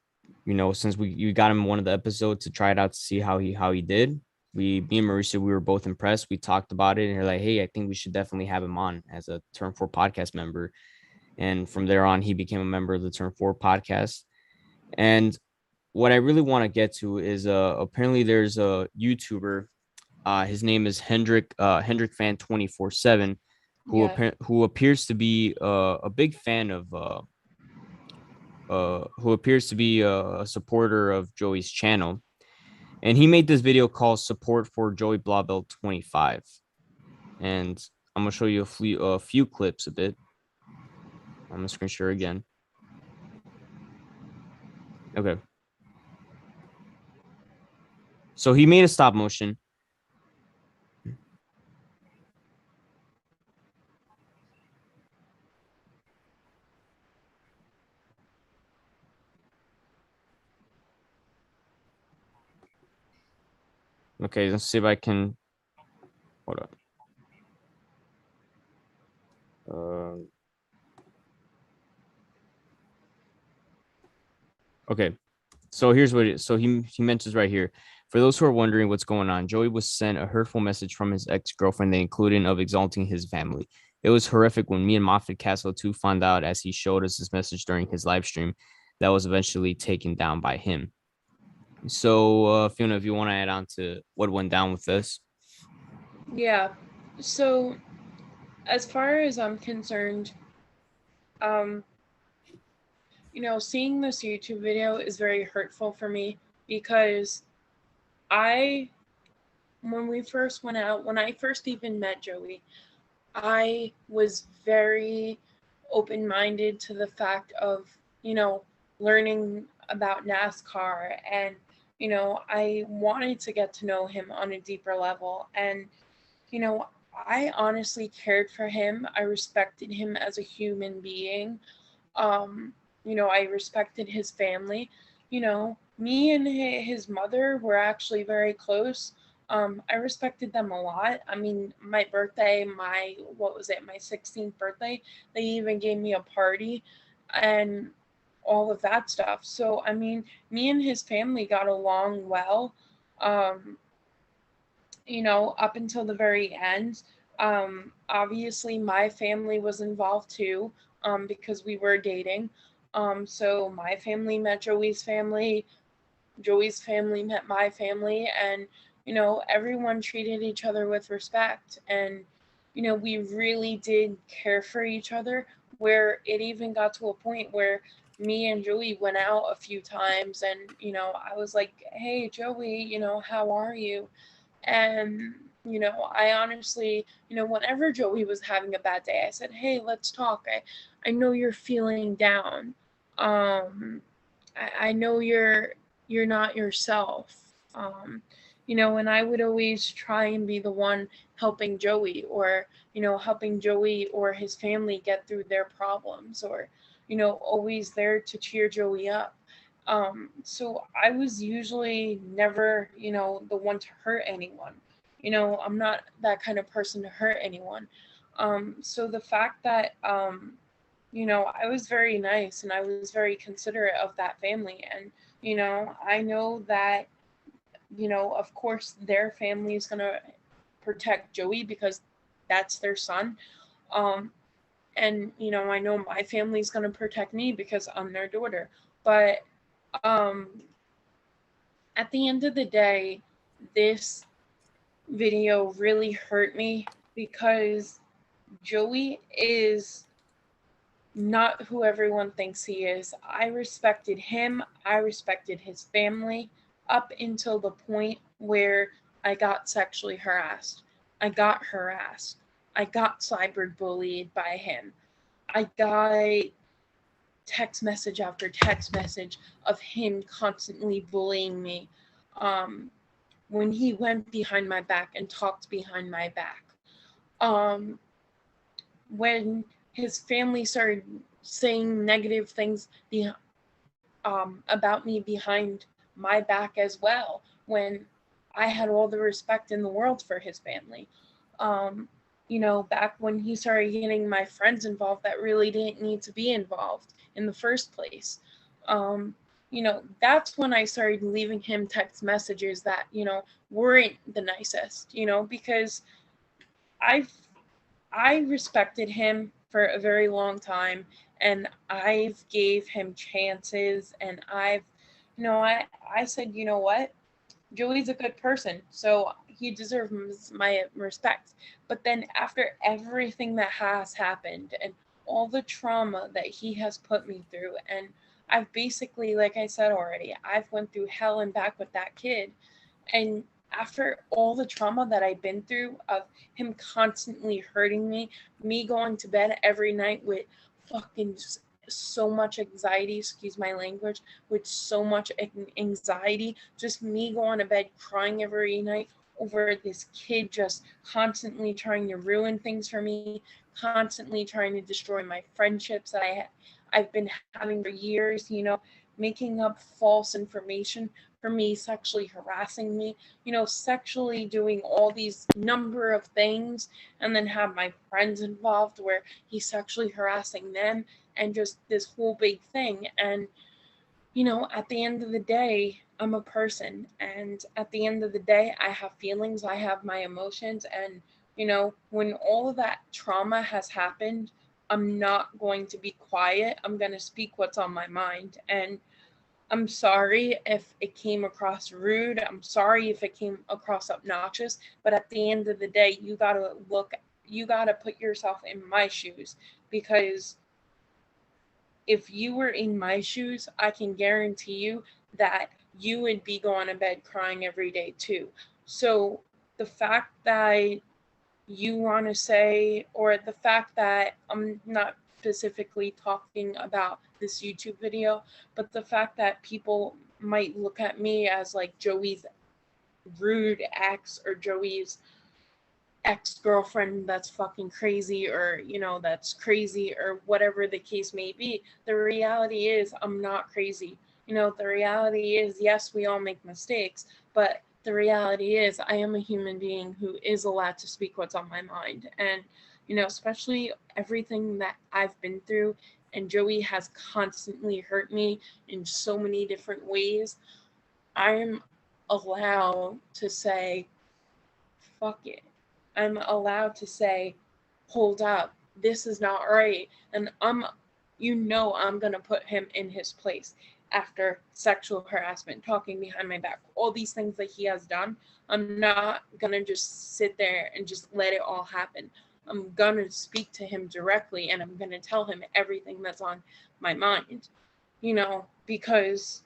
since we got him in one of the episodes to try it out to see how he did. Me and Mauricio, we were both impressed. We talked about it and we're like, hey, I think we should definitely have him on as a Turn 4 podcast member. And from there on, he became a member of the Turn 4 podcast. And what I really want to get to is apparently there's a YouTuber. His name is Hendrick Fan 24/7, Yeah. who appears to be a big fan of who appears to be a supporter of Joey's channel. And he made this video called "Support for Joey Blobel 25." And I'm gonna show you a few clips of it. I'm gonna screen share again. Okay, so he made a stop motion. Okay, let's see if I can. Hold on. Okay, so here's what it is. So he mentions right here. For those who are wondering what's going on, Joey was sent a hurtful message from his ex-girlfriend, the including of exalting his family. It was horrific when me and Moffat Castle too found out, as he showed us this message during his live stream that was eventually taken down by him. So Fiona, if you want to add on to what went down with this. Yeah. So, as far as I'm concerned, um, seeing this YouTube video is very hurtful for me because I, when we first went out, when I first even met Joey, I was very open minded to the fact of, learning about NASCAR. And, I wanted to get to know him on a deeper level. And, you know, I honestly cared for him. I respected him as a human being. Um, I respected his family. Me and his mother were actually very close. I respected them a lot. I mean, my birthday, what was it, my 16th birthday, they even gave me a party and all of that stuff. So, I mean, me and his family got along well. Um, up until the very end. Obviously, my family was involved too, because we were dating. So my family met Joey's family met my family, and everyone treated each other with respect. And we really did care for each other, where it even got to a point where me and Joey went out a few times, and I was like, "Hey, Joey, how are you?" And I honestly, whenever Joey was having a bad day, I said, "Hey, let's talk. I know you're feeling down. Um, I know you're not yourself." And I would always try and be the one helping Joey, or helping Joey or his family get through their problems, or always there to cheer Joey up. So I was usually never, the one to hurt anyone. I'm not that kind of person to hurt anyone. So the fact that I was very nice and I was very considerate of that family. And, I know that, of course, their family is going to protect Joey because that's their son. Um, and, I know my family is going to protect me because I'm their daughter. But um, at the end of the day, this video really hurt me because Joey is not who everyone thinks he is. I respected him, I respected his family up until the point where I got sexually harassed. I got harassed. I got cyberbullied by him. I got text message after text message of him constantly bullying me. Um, when he went behind my back and talked behind my back. Um, when his family started saying negative things about me behind my back as well, when I had all the respect in the world for his family. Um, back when he started getting my friends involved that really didn't need to be involved in the first place. Um, that's when I started leaving him text messages that, weren't the nicest, because I've I respected him for a very long time, and I've gave him chances, and I said, you know what? Joey's a good person, so he deserves my respect. But then after everything that has happened and all the trauma that he has put me through, and I've basically, like I said already, I've went through hell and back with that kid. And after all the trauma that I've been through of him constantly hurting me going to bed every night with fucking so much anxiety, excuse my language, with so much anxiety, just me going to bed crying every night over this kid just constantly trying to ruin things for me, constantly trying to destroy my friendships that I've been having for years, making up false information for me, sexually harassing me, sexually doing all these number of things, and then have my friends involved where he's sexually harassing them, and just this whole big thing. And, at the end of the day, I'm a person. And at the end of the day, I have feelings, I have my emotions. And, when all of that trauma has happened, I'm not going to be quiet. I'm going to speak what's on my mind. And I'm sorry if it came across rude. I'm sorry if it came across obnoxious. But at the end of the day, you got to put yourself in my shoes, because if you were in my shoes, I can guarantee you that you would be going to bed crying every day too. So the fact that you want to say, or the fact that I'm not specifically talking about this YouTube video, but the fact that people might look at me as like Joey's rude ex, or Joey's ex-girlfriend that's fucking crazy, or that's crazy, or whatever the case may be, the reality is I'm not crazy. The reality is, yes, we all make mistakes, but the reality is I am a human being who is allowed to speak what's on my mind. And especially everything that I've been through, and Joey has constantly hurt me in so many different ways, I'm allowed to say fuck it. I'm allowed to say, hold up, this is not right. And I'm going to put him in his place after sexual harassment, talking behind my back, all these things that he has done. I'm not going to just sit there and just let it all happen. I'm going to speak to him directly, and I'm going to tell him everything that's on my mind, because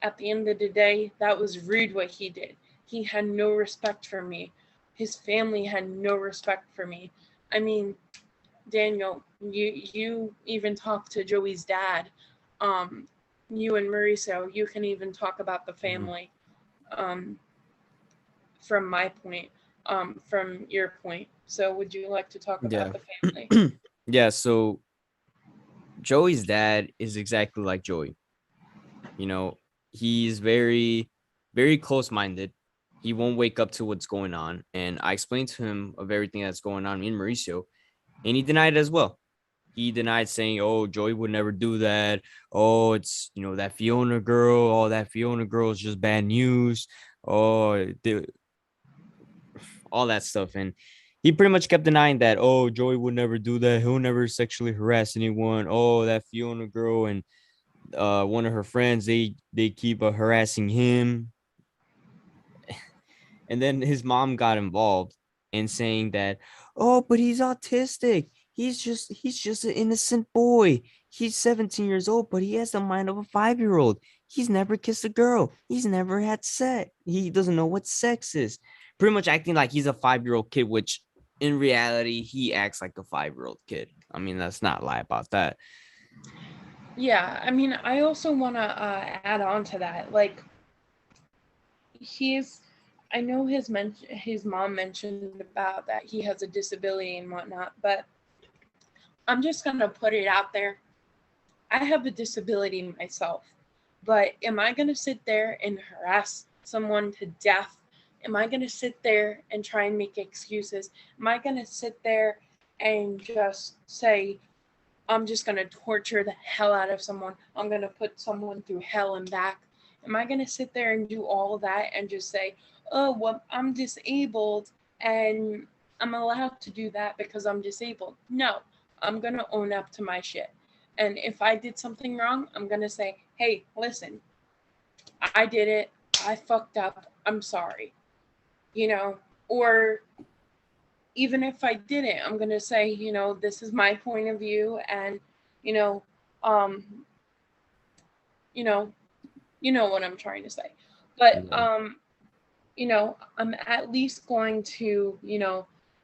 at the end of the day, that was rude what he did. He had no respect for me. his family had no respect for me. I mean, Daniel, you even talked to Joey's dad. Um, you and Mauricio, you can even talk about the Mhm. family. Um, from my point, from your point. So, would you like to talk about Yeah. the family? Yeah, so Joey's dad is exactly like Joey. You know, he's very close-minded. He won't wake up to what's going on. And I explained to him of everything that's going on, me and Mauricio, and he denied it as well. He denied saying, "Oh, Joey would never do that. Oh, it's that Fiona girl. Oh, that Fiona girl is just bad news. Oh, all that stuff." And he pretty much kept denying that. Oh, Joey would never do that. He'll never sexually harass anyone. Oh, that Fiona girl and one of her friends, they keep harassing him. And then his mom got involved in saying that, oh, but he's autistic. He's just an innocent boy. He's 17 years old, but he has the mind of a 5-year old. He's never kissed a girl. He's never had sex. He doesn't know what sex is. Pretty much acting like he's a 5-year-old kid, which in reality, he acts like a 5-year-old kid. I mean, let's not lie about that. Yeah, I mean, I also want to add on to that. Like, he's, I know his mom mentioned about that he has a disability and whatnot, but I'm just gonna put it out there. I have a disability myself, but am I going to sit there and harass someone to death? Am I going to sit there and try and make excuses? Am I going to sit there and just say, I'm just going to torture the hell out of someone? I'm going to put someone through hell and back? Am I going to sit there and do all that and just say, oh, well, I'm disabled and I'm allowed to do that because I'm disabled? No, I'm going to own up to my shit. And if I did something wrong, I'm going to say, hey, listen, I did it. I fucked up. I'm sorry. You know, or even if I didn't, I'm going to say, this is my point of view. And, you know, um, you know, you know what I'm trying to say. But, Yeah. I'm at least going to,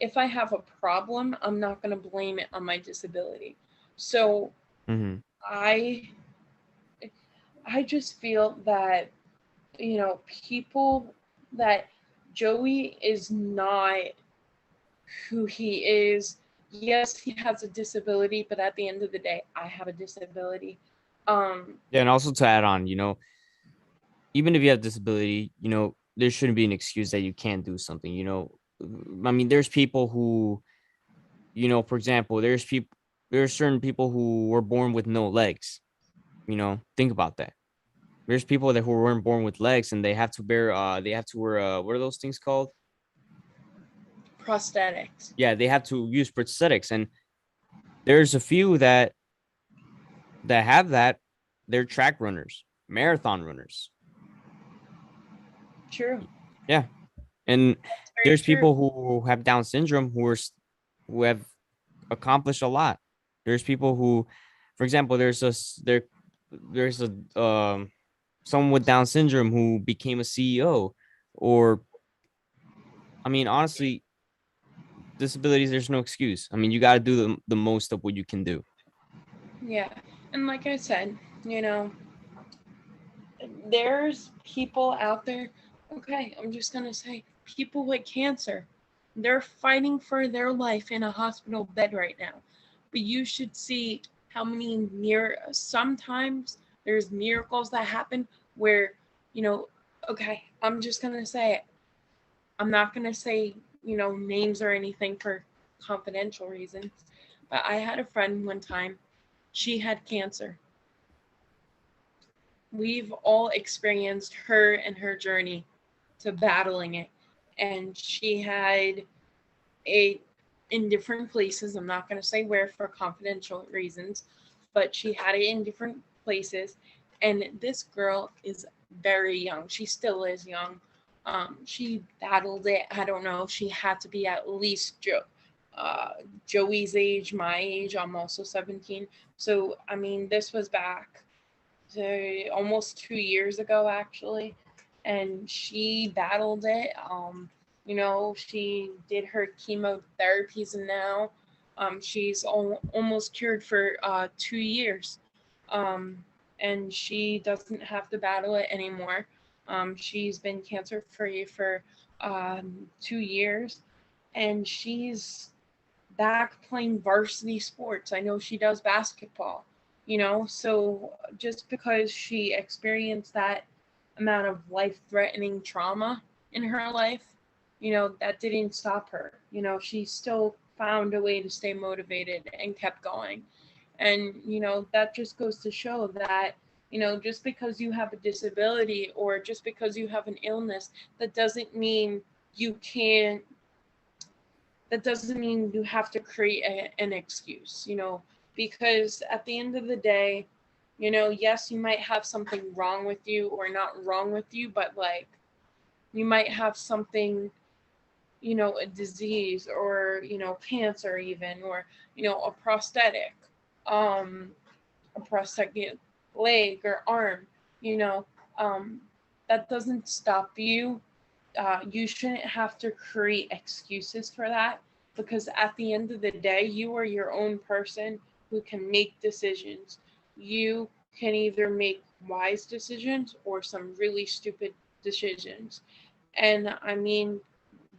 if I have a problem, I'm not going to blame it on my disability. So Mm-hmm. I I just feel that, people that Joey is not who he is. Yes, he has a disability, but at the end of the day, I have a disability. Um, Yeah, and also to add on, even if you have disability, there shouldn't be an excuse that you can't do something. I mean, there's people who, for example, there's certain people who were born with no legs. Think about that. There's people that who weren't born with legs and they have to wear what are those things called? prosthetics. Yeah, they have to use prosthetics, and there's a few that have that. They're track runners, marathon runners. True. Yeah, and That's very there's true. people who have Down syndrome who have accomplished a lot. There's people who, for example, there's a someone with Down syndrome who became a CEO, or I mean, honestly, disabilities. There's no excuse. I mean, you got to do the most of what you can do. Yeah. And like I said, you know, there's people out there, okay, I'm just going to say, people with cancer. They're fighting for their life in a hospital bed right now. But you should see how many sometimes there's miracles that happen where, you know, okay, I'm just going to say it. I'm not going to say, names or anything for confidential reasons. But I had a friend one time, she had cancer. We've all experienced her and her journey to battling it. And she had a in different places. I'm not going to say where for confidential reasons, but she had it in different places. And this girl is very young. She still is young. She battled it. I don't know. She had to be at least Joey's age, my age. I'm also 17. So, I mean, this was back to almost 2 years ago, actually. And she battled it. She did her chemotherapies, and now she's almost cured for 2 years. Um, and she doesn't have to battle it anymore. She's been cancer free for 2 years, and she's back playing varsity sports. I know she does basketball, so just because she experienced that amount of life threatening trauma in her life, that didn't stop her. She still found a way to stay motivated and kept going. And, that just goes to show that, just because you have a disability or just because you have an illness, that doesn't mean you can't that doesn't mean you have to create an excuse, because at the end of the day, yes, you might have something wrong with you or not wrong with you, but like you might have something, a disease or, cancer even, or, a prosthetic, um, a prosthetic leg or arm, you know, um, that doesn't stop you. You shouldn't have to create excuses for that, because at the end of the day, you are your own person who can make decisions. You can either make wise decisions or some really stupid decisions. And I mean,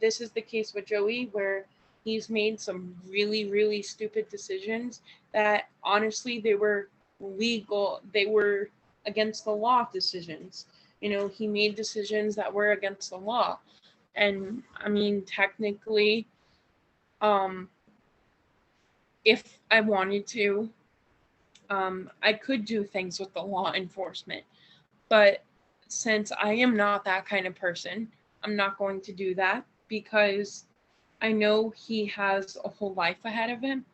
this is the case with Joey, where he's made some really, really stupid decisions that honestly they were legal, they were against the law decisions. He made decisions that were against the law. And I mean, technically, um, if I wanted to, I could do things with the law enforcement. But since I am not that kind of person, I'm not going to do that, because I know he has a whole life ahead of him.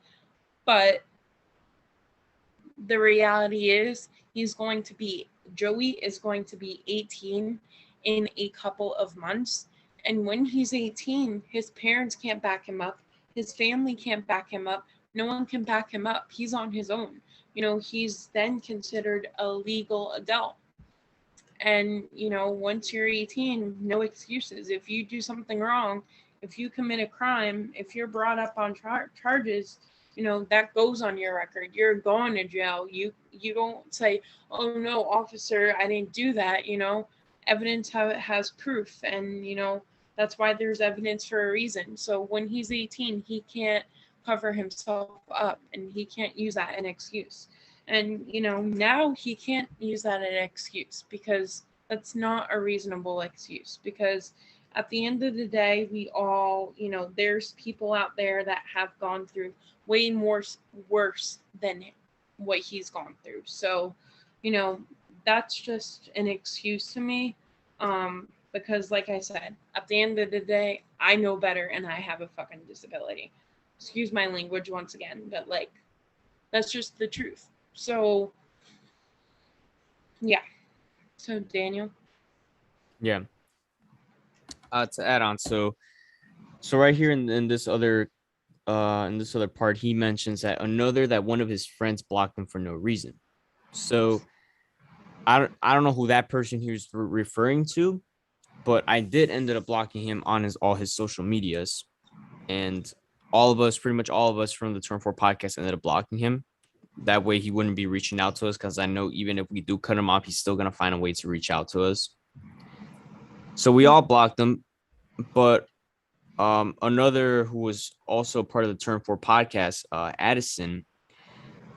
But the reality is, Joey is going to be 18 in a couple of months. And when he's 18, his parents can't back him up. His family can't back him up. No one can back him up. He's on his own. He's then considered a legal adult. And, once you're 18, no excuses. If you do something wrong, if you commit a crime, if you're brought up on charges, that goes on your record. You're going to jail. You don't say, "Oh no, officer, I didn't do that." Evidence has proof, and that's why there's evidence for a reason. So when he's 18, he can't cover himself up, and he can't use that an excuse. And now he can't use that an excuse, because that's not a reasonable excuse. Because at the end of the day, we all, there's people out there that have gone through way more worse than what he's gone through. So, you know, that's just an excuse to me. Because like I said, at the end of the day, I know better and I have a fucking disability. Excuse my language once again, but like that's just the truth. So yeah. So Daniel. Yeah. To add on, so right here in this other part, he mentions that one of his friends blocked him for no reason. So I don't know who that person he was referring to, but I did ended up blocking him on his all his social medias, and pretty much all of us from the Turn 4 podcast ended up blocking him. That way he wouldn't be reaching out to us, because I know even if we do cut him off, he's still gonna find a way to reach out to us. So we all blocked him, but another who was also part of the Turn 4 podcast, Addison.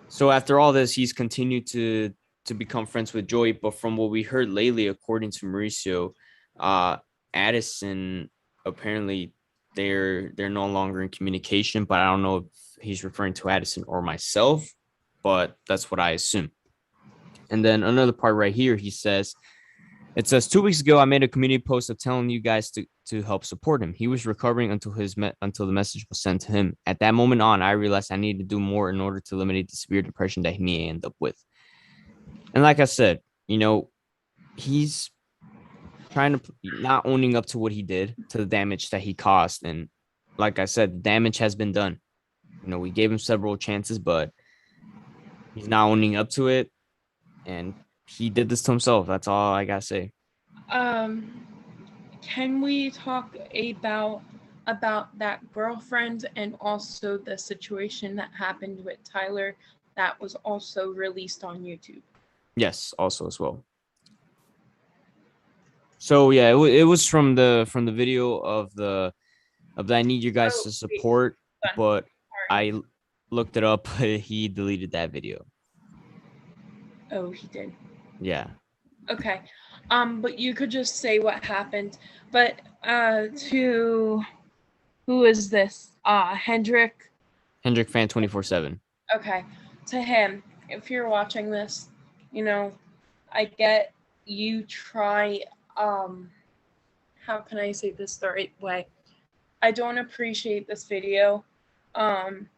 So after all this, he's continued to become friends with Joey. But from what we heard lately, according to Mauricio, uh, Addison, apparently they're no longer in communication. But I don't know if he's referring to Addison or myself, but that's what I assume. And then another part right here, it says 2 weeks ago, I made a community post of telling you guys to help support him. He was recovering until the message was sent to him. At that moment on, I realized I needed to do more in order to eliminate the severe depression that he may end up with. And like I said, he's trying to not owning up to what he did, to the damage that he caused. And like I said, the damage has been done. We gave him several chances, but he's not owning up to it. And he did this to himself. That's all I gotta say. Um can we talk about that girlfriend and also the situation that happened with Tyler that was also released on YouTube? Yes, also as well. So yeah, it was from the video of the I need you guys Oh, to wait, support, done. but Sorry. I looked it up. He deleted that video. Oh, he did. Yeah, Okay. But you could just say what happened. But to who is this? Hendrik. Hendrik fan 24/7. Okay. To him, if you're watching this, you know, I get you try how can I say this the right way? I don't appreciate this video. Um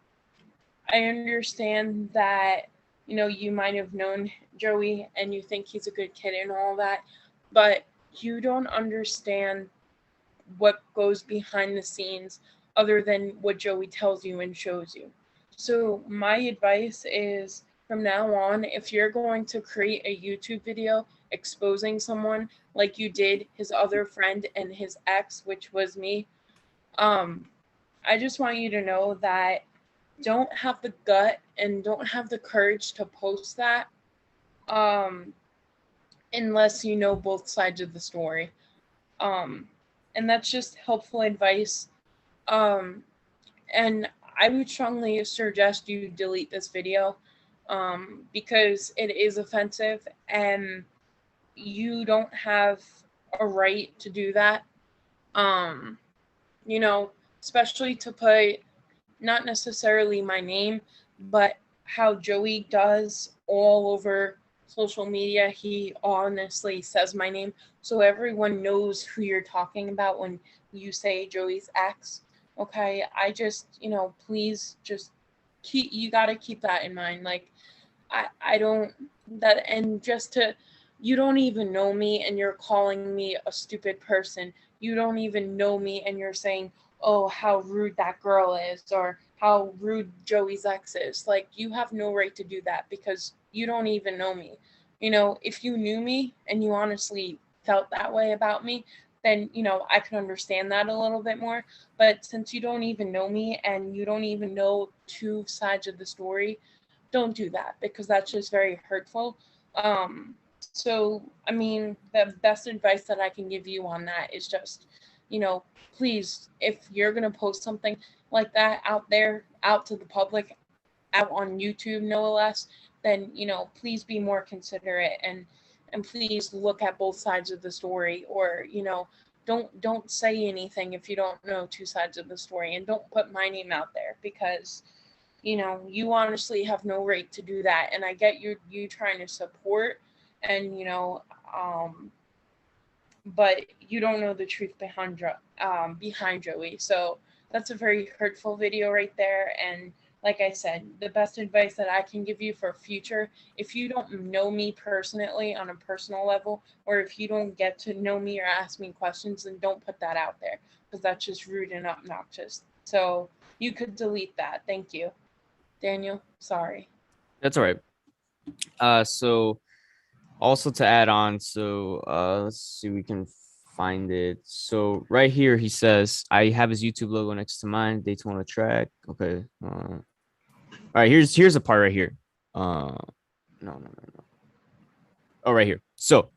I understand that you might have known Joey and you think he's a good kid and all that, but you don't understand what goes behind the scenes other than what Joey tells you and shows you. So, my advice is from now on, if you're going to create a YouTube video exposing someone like you did his other friend and his ex, which was me, um, I just want you to know that don't have the gut and don't have the courage to post that um, unless you know both sides of the story. Um, and that's just helpful advice. Um, and I would strongly suggest you delete this video because it is offensive and you don't have a right to do that. Um, you know, especially to put not necessarily my name, but how Joey does all over social media. He honestly says my name so everyone knows who you're talking about when you say Joey's ex. Okay, I just, please just you got to keep that in mind. Like I don't that and just to you don't even know me and you're calling me a stupid person. You don't even know me and you're saying, "Oh, how rude that girl is," or "How rude Joey's ex is." Like you have no right to do that because you don't even know me. If you knew me and you honestly felt that way about me, then I can understand that a little bit more. But since you don't even know me and you don't even know two sides of the story, don't do that because that's just very hurtful. So, I mean, the best advice that I can give you on that is just, you know, please, if you're going to post something like that out there, out to the public, out on YouTube, no less, then, please be more considerate and please look at both sides of the story or, don't say anything if you don't know two sides of the story and don't put my name out there because you honestly have no right to do that. And I get you trying to support and but you don't know the truth behind Joey. So that's a very hurtful video right there. And like I said, the best advice that I can give you for future, if you don't know me personally on a personal level, or if you don't get to know me or ask me questions, then don't put that out there because that's just rude and obnoxious. So you could delete that. Thank you. Daniel, sorry. that's all right. So also to add on, so let's see, we can find it. So right here, he says, I have his YouTube logo next to mine. Daytona track. Okay. All right. Here's a part right here. No. Oh, right here. So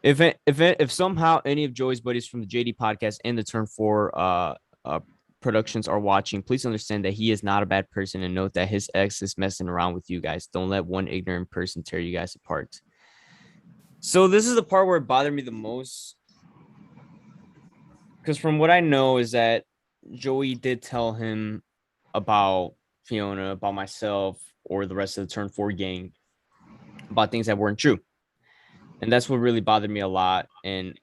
if somehow any of Joey's buddies from the JD podcast and the Turn Four productions are watching, please understand that he is not a bad person and note that his ex is messing around with you guys. Don't let one ignorant person tear you guys apart. So this is the part where it bothered me the most because from what I know is that Joey did tell him about Fiona, about myself, or the rest of the Turn Four gang about things that weren't true, and that's what really bothered me a lot. And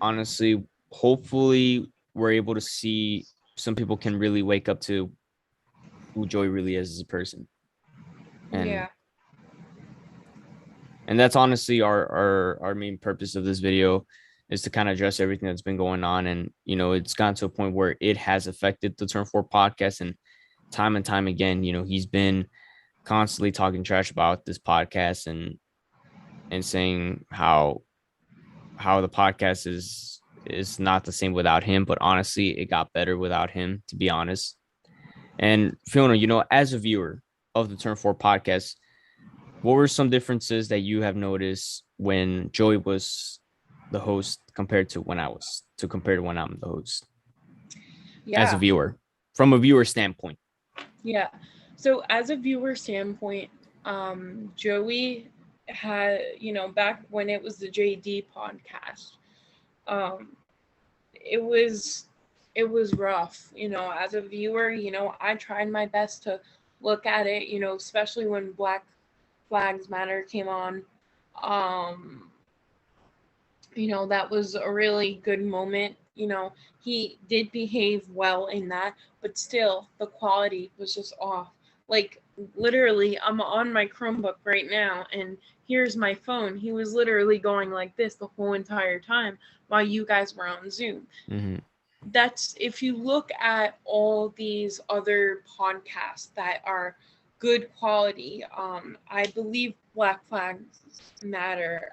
honestly, hopefully we're able to see some people can really wake up to who Joey really is as a person. And Yeah. and that's honestly our main purpose of this video is to kind of address everything that's been going on. And it's gotten to a point where it has affected the Turn Four podcast and time again, he's been constantly talking trash about this podcast and saying how the podcast is not the same without him, but honestly, it got better without him, to be honest. And Fiona, as a viewer of the Turn 4 podcast, what were some differences that you have noticed when Joey was the host compared to when I'm the host as a Yeah, viewer, from a viewer standpoint? yeah. So as a viewer standpoint, Joey had, back when it was the JD podcast, um, it was it was rough. As a viewer, I tried my best to look at it, especially when Black Flags Matter came on. Um, that was a really good moment. He did behave well in that, but still the quality was just off. Like, literally, I'm on my Chromebook right now, and here's my phone. He was literally going like this the whole entire time while you guys were on Zoom. Mm-hmm. That's, if you look at all these other podcasts that are good quality, I believe Black Flags Matter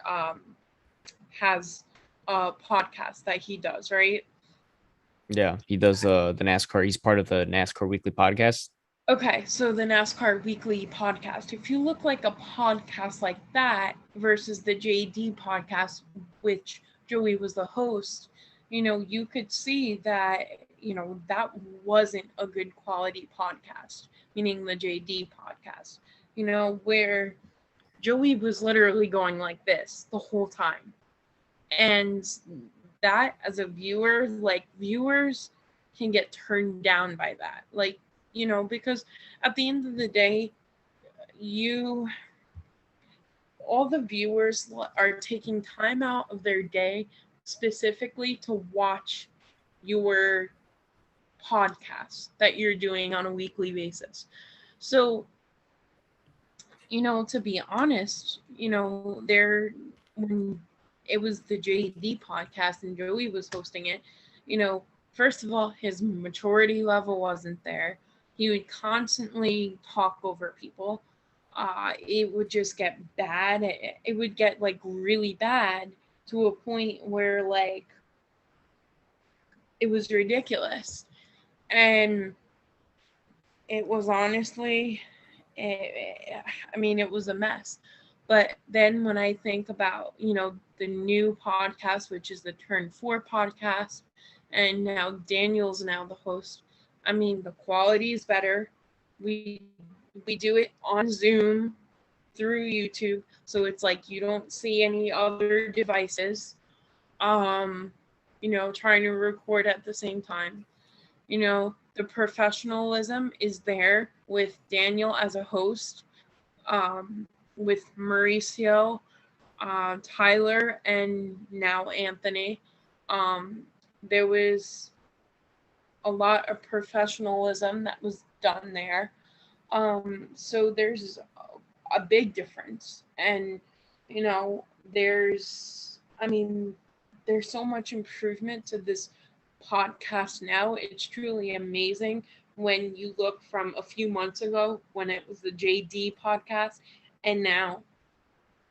has a podcast that he does, right? Yeah, he does the NASCAR. He's part of the NASCAR Weekly podcast. Okay, so the NASCAR Weekly podcast. If you look like a podcast like that versus the JD podcast, which Joey was the host, you could see that, that wasn't a good quality podcast, meaning the JD podcast, where Joey was literally going like this the whole time. And that, as a viewer, like, viewers can get turned down by that, like, because at the end of the day, you all the viewers are taking time out of their day specifically to watch your podcast that you're doing on a weekly basis. So, to be honest, when it was the JD podcast and Joey was hosting it, first of all, his maturity level wasn't there. He would constantly talk over people. It would just get bad. It would get like really bad to a point where, like, it was ridiculous. And it was honestly, I mean, it was a mess. But then when I think about, the new podcast, which is the Turn 4 podcast, and now Daniel's now the host, I mean, the quality is better. We we do it on Zoom through YouTube, so it's like you don't see any other devices um trying to record at the same time. The professionalism is there with Daniel as a host, with Mauricio, Tyler, and now Anthony. There was a lot of professionalism that was done there. So there's a big difference. And, I mean, there's so much improvement to this podcast now. It's truly amazing when you look from a few months ago when it was the JD podcast, and now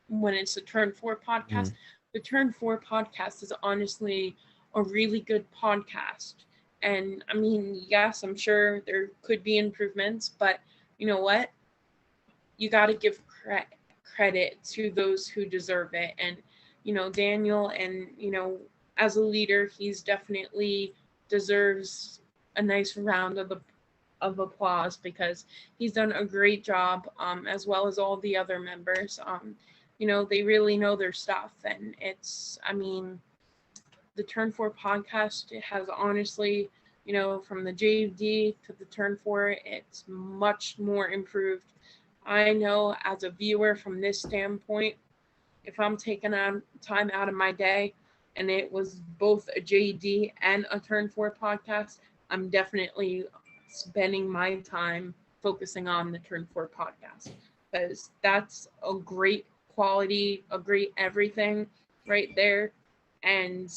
when it's the Turn 4 podcast. Mm. The Turn 4 podcast is honestly a really good podcast. And I mean, yes, I'm sure there could be improvements, but you know what? You got to give credit to those who deserve it. And, Daniel, and, as a leader, he's definitely deserves a nice round of applause because he's done a great job, as well as all the other members. They really know their stuff. And it's, I mean, the Turn 4 podcast, it has honestly, from the JD to the Turn 4, it's much more improved. I know as a viewer from this standpoint, if I'm taking time out of my day and it was both a JD and a Turn 4 podcast, I'm definitely spending my time focusing on the Turn 4 podcast because that's a great quality, a great everything right there. And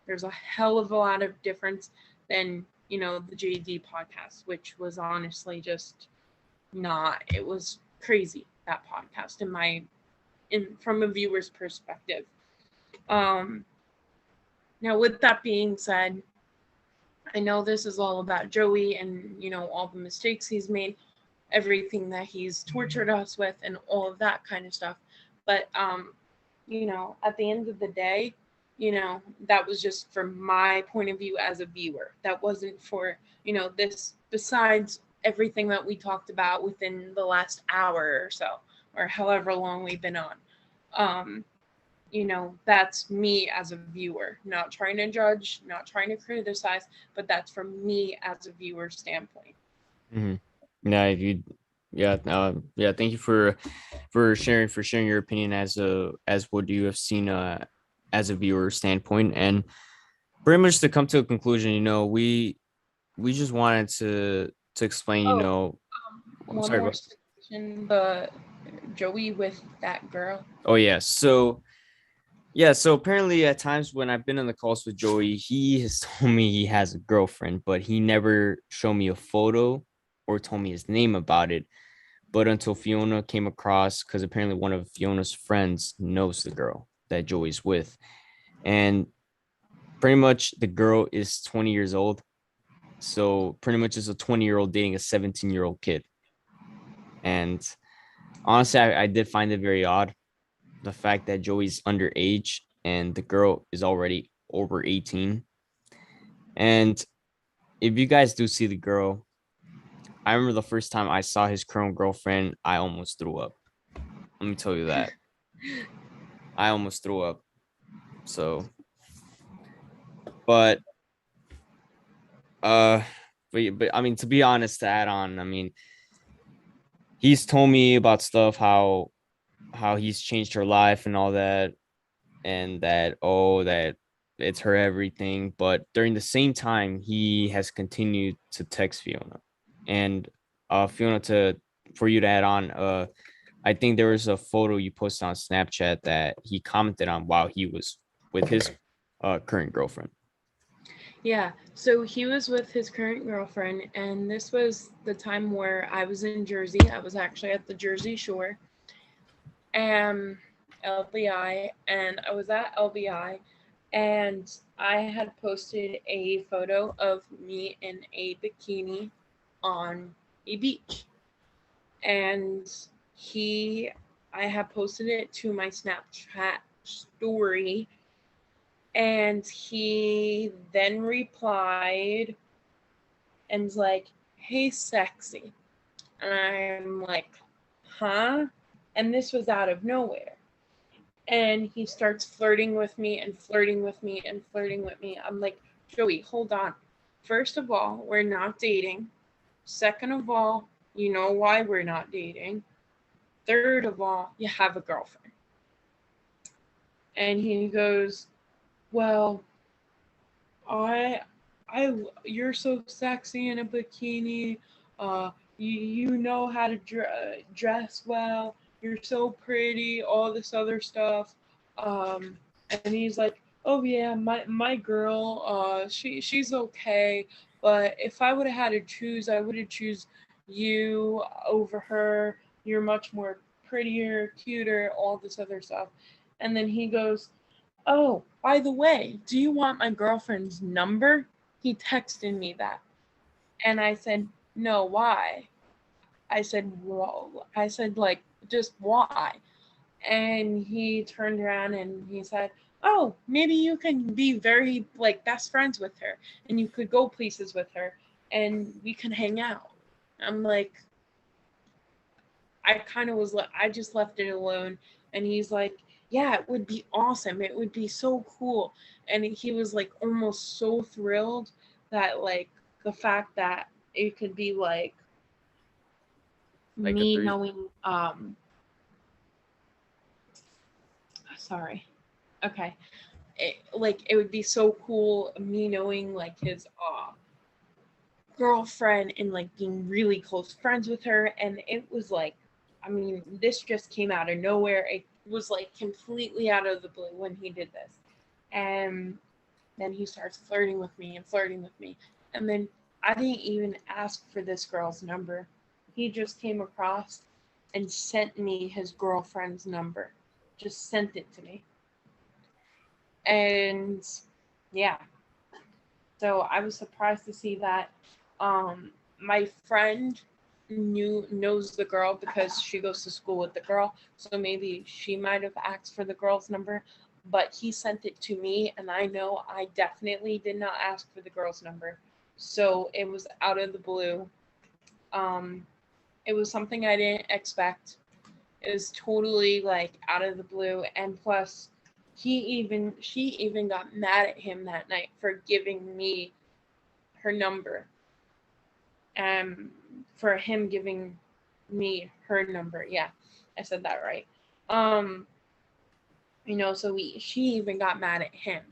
there's a hell of a lot of difference than, the JD podcast, which was honestly just not, it was crazy, that podcast, in from a viewer's perspective. um Now, with that being said, I know this is all about Joey and, all the mistakes he's made, everything that he's tortured us with, and all of that kind of stuff. But, at the end of the day, that was just from my point of view as a viewer. That wasn't for, this, besides everything that we talked about within the last hour or so, or however long we've been on. Um, that's me as a viewer, not trying to judge, not trying to criticize, but that's from me as a viewer standpoint. Hmm. Yeah, you, yeah, yeah. Thank you for sharing your opinion as what you have seen as a viewer standpoint, and pretty much to come to a conclusion. We just wanted to explain. Oh, I'm one sorry. more situation, the Joey with that girl. Oh yeah. So apparently at times when I've been on the calls with Joey, he has told me he has a girlfriend, but he never showed me a photo or told me his name about it. But until Fiona came across, because apparently one of Fiona's friends knows the girl that Joey's with. And pretty much the girl is 20 years old. So pretty much it's a 20-year-old dating a 17-year-old kid. And honestly, I did find it very odd, the fact that Joey's underage and the girl is already over 18. And if you guys do see the girl, I remember the first time I saw his current girlfriend, I almost threw up. Let me tell you that. I almost threw up. So, but uh but I mean, to be honest, to add on, I mean, he's told me about stuff, how he's changed her life and all that, and that, oh, that it's her everything. But during the same time, he has continued to text Fiona. And Fiona, to for you to add on, I think there was a photo you posted on Snapchat that he commented on while he was with his current girlfriend. Yeah, so he was with his current girlfriend, and this was the time where I was in Jersey. I was actually at the Jersey Shore, and LBI, and I was at LBI, and I had posted a photo of me in a bikini on a beach, and he, I had posted it to my Snapchat story, and he then replied and was like, "Hey, sexy." And I'm like, "Huh?" And this was out of nowhere. And he starts flirting with me and flirting with me and flirting with me. I'm like, "Joey, hold on. First of all, we're not dating. Second of all, you know why we're not dating. Third of all, you have a girlfriend." And he goes, "Well, I, you're so sexy in a bikini. You know how to dress well. You're so pretty. All this other stuff." Um, and he's like, "Oh yeah, my girl. She's okay. But if I would have had to choose, I would have choose you over her. You're much more prettier, cuter, all this other stuff." And then he goes, "Oh, by the way, do you want my girlfriend's number?" He texted me that. And I said, "No, why?" I said, "Well," I said, like, "just why?" And he turned around and he said, "Oh, maybe you can be very, like, best friends with her and you could go places with her and we can hang out." I'm like, I kind of was, I just left it alone. And he's like, "Yeah, it would be awesome. It would be so cool." And he was like almost so thrilled that, like, the fact that it could be like Like a me three. knowing, sorry. Okay. Like it would be so cool me knowing like his girlfriend and like being really close friends with her. And it was like, I mean, this just came out of nowhere. It was like completely out of the blue when he did this. And then he starts flirting with me and flirting with me. And then I didn't even ask for this girl's number. He just came across and sent me his girlfriend's number. Just sent it to me. And yeah. So I was surprised to see that. My friend knows the girl because she goes to school with the girl, so maybe she might have asked for the girl's number, but he sent it to me, and I know I definitely did not ask for the girl's number. So it was out of the blue. Um, it was something I didn't expect. It was totally like out of the blue, and plus, she even got mad at him that night for giving me her number, um, for him giving me her number. Yeah, I said that right. Um, so she even got mad at him,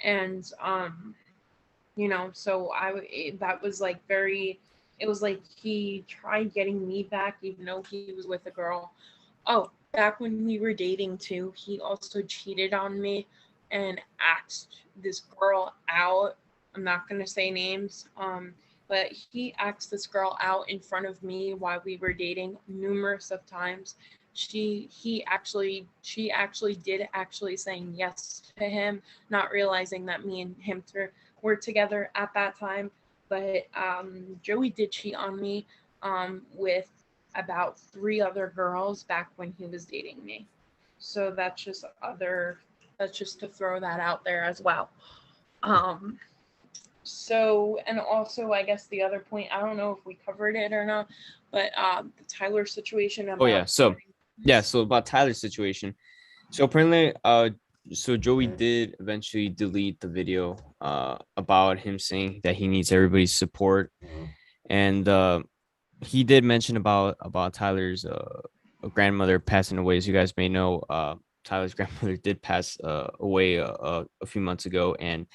and so that was like very. It was like he tried getting me back, even though he was with a girl. Oh, back when we were dating too, he also cheated on me and asked this girl out. I'm not gonna say names, but he asked this girl out in front of me while we were dating numerous of times. She actually did actually saying yes to him, not realizing that me and him were together at that time. But Joey did cheat on me with about three other girls back when he was dating me. So that's just to throw that out there as well. Um and also I guess the other point, I don't know if we covered it or not, but the Tyler situation Oh yeah. about So yeah, so about Tyler's situation. So apparently, so Joey did eventually delete the video about him saying that he needs everybody's support. And he did mention about Tyler's grandmother passing away. As you guys may know, Tyler's grandmother did pass away a few months ago, and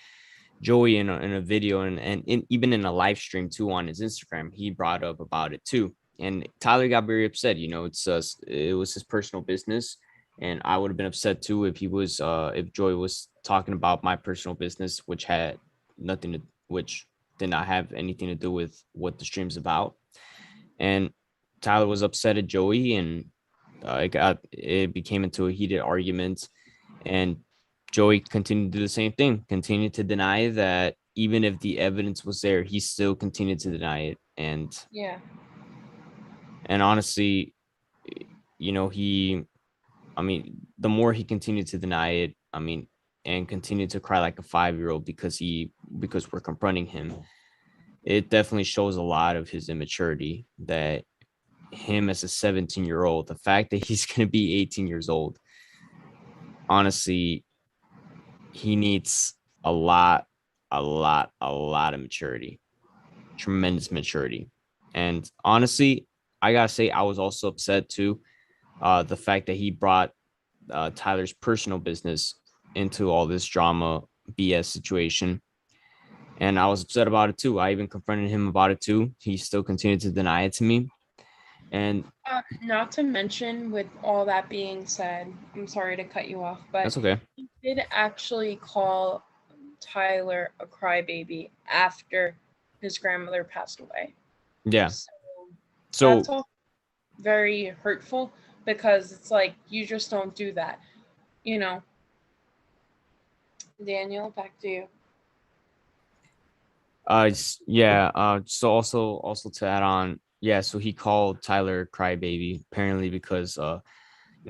Joey in a video and even in a live stream too on his Instagram, he brought up about it too. And Tyler got very upset. It was his personal business, and I would have been upset too if Joey was talking about my personal business, which did not have anything to do with what the stream's about. And Tyler was upset at Joey, and it became into a heated argument. And Joey continued to do the same thing, continued to deny that even if the evidence was there, he still continued to deny it. yeah. And honestly, he I mean, the more he continued to deny it, and continued to cry like a 5-year-old because we're confronting him, it definitely shows a lot of his immaturity that him as a 17-year-old, the fact that he's going to be 18 years old, honestly, he needs a lot, a lot of maturity, tremendous maturity. And honestly, I gotta say, I was also upset too. The fact that he brought Tyler's personal business into all this drama BS situation. And I was upset about it too. I even confronted him about it too. He still continued to deny it to me. And Not to mention, with all that being said, I'm sorry to cut you off, but that's okay. he did actually call Tyler a crybaby after his grandmother passed away. Yeah. So that's So all very hurtful, because it's like you just don't do that. You know, Daniel, back to you. yeah, so also to add on, yeah, so he called Tyler crybaby apparently because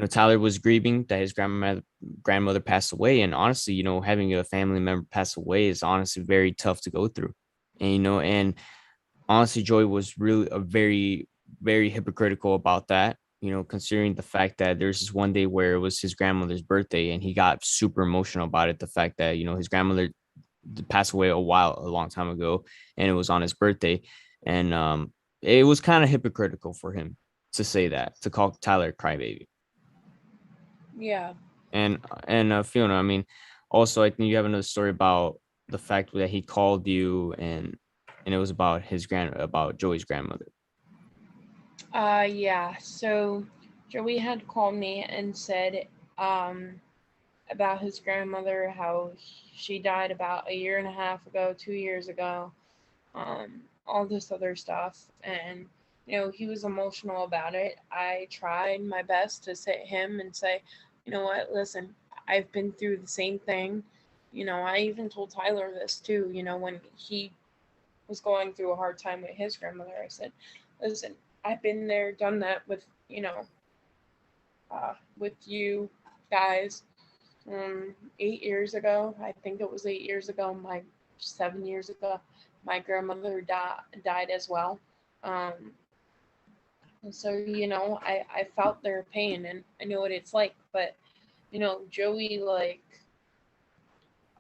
Tyler was grieving that his grandmother passed away. And honestly, having a family member pass away is honestly very tough to go through. And honestly, Joy was really a very, very hypocritical about that, considering the fact that there's this one day where it was his grandmother's birthday and he got super emotional about it. The fact that, his grandmother passed away a long time ago, and it was on his birthday. And it was kind of hypocritical for him to say that, to call Tyler a crybaby. Yeah. And Fiona, I mean, also I think you have another story about the fact that he called you, and it was about Joey's grandmother. Yeah. So Joey had called me and said um about his grandmother, how she died about a year and a half ago, 2 years ago, all this other stuff. And, he was emotional about it. I tried my best to sit him and say, you know what, listen, I've been through the same thing. I even told Tyler this too, when he was going through a hard time with his grandmother. I said, listen, I've been there, done that with you guys 8 years ago. I think it was 8 years ago, 7 years ago, my grandmother died as well. Um, and so, I felt their pain and I know what it's like. But, Joey, like,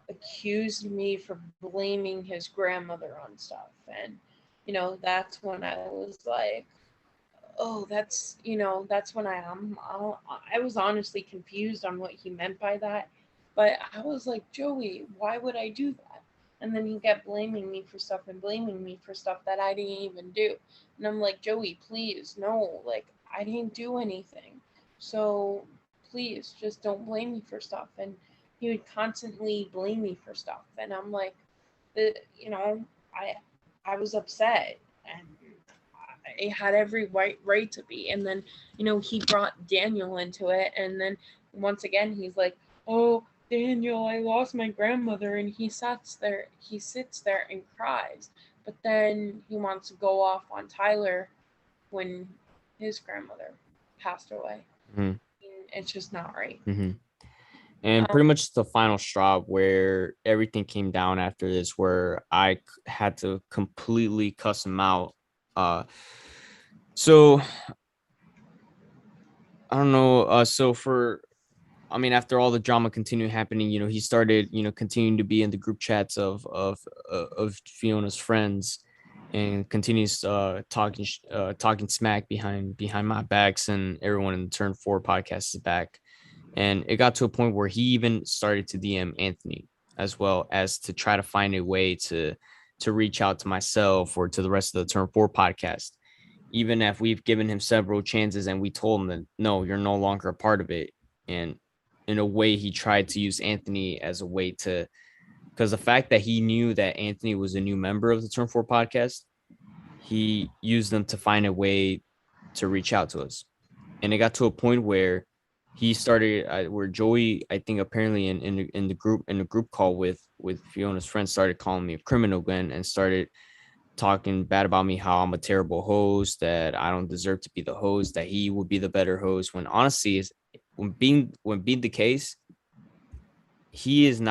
accused me for blaming his grandmother on stuff. And, that's when I was like, oh, that's when I was honestly confused on what he meant by that. But I was like, Joey, why would I do that? And then he kept blaming me for stuff and blaming me for stuff that I didn't even do. And I'm like, Joey, please, no, like, I didn't do anything. So please just don't blame me for stuff. And he would constantly blame me for stuff. And I'm like, the, you know, I, I was upset. And it had every right to be. And then, he brought Daniel into it. And then once again, he's like, oh, Daniel, I lost my grandmother. And he sits there and cries. But then he wants to go off on Tyler when his grandmother passed away. Mhm. It's just not right. Mhm. And Um, pretty much the final straw where everything came down after this, where had to completely cuss him out. Uh, so I don't know. I mean, after all the drama continued happening, he started, continuing to be in the group chats of Fiona's friends, and continues talking smack behind my backs and everyone in the Turn Four podcast's back. And it got to a point where he even started to DM Anthony, as well as to try to find a way to reach out to myself or to the rest of the Turn Four podcast, even if we've given him several chances and we told him that no, you're no longer a part of it. And in a way, he tried to use Anthony as a way to, because the fact that he knew that Anthony was a new member of the Turn Four podcast, he used them to find a way to reach out to us. And it got to a point where he started, where Joey, I think apparently in the group call with Fiona's friends, started calling me a criminal again and started talking bad about me, how I'm a terrible host, that I don't deserve to be the host, that he would be the better host. When honestly is when being the case, he was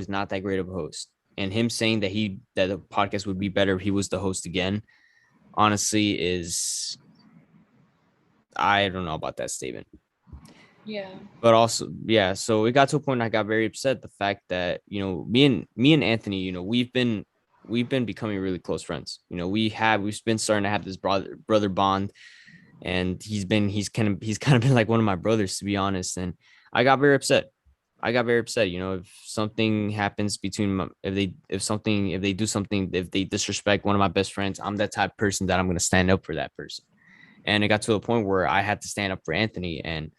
not that great of a host. And him saying that the podcast would be better if he was the host again, honestly, is, I don't know about that statement. yeah. But also, yeah, so it got to a point I got very upset, the fact that, me and Anthony, we've been becoming really close friends. We've been starting to have this brother bond, and he's kind of been like one of my brothers, to be honest. And I got very upset. If something happens between if they do something, if they disrespect one of my best friends, I'm that type of person that I'm going to stand up for that person. And it got to a point where I had to stand up for Anthony, and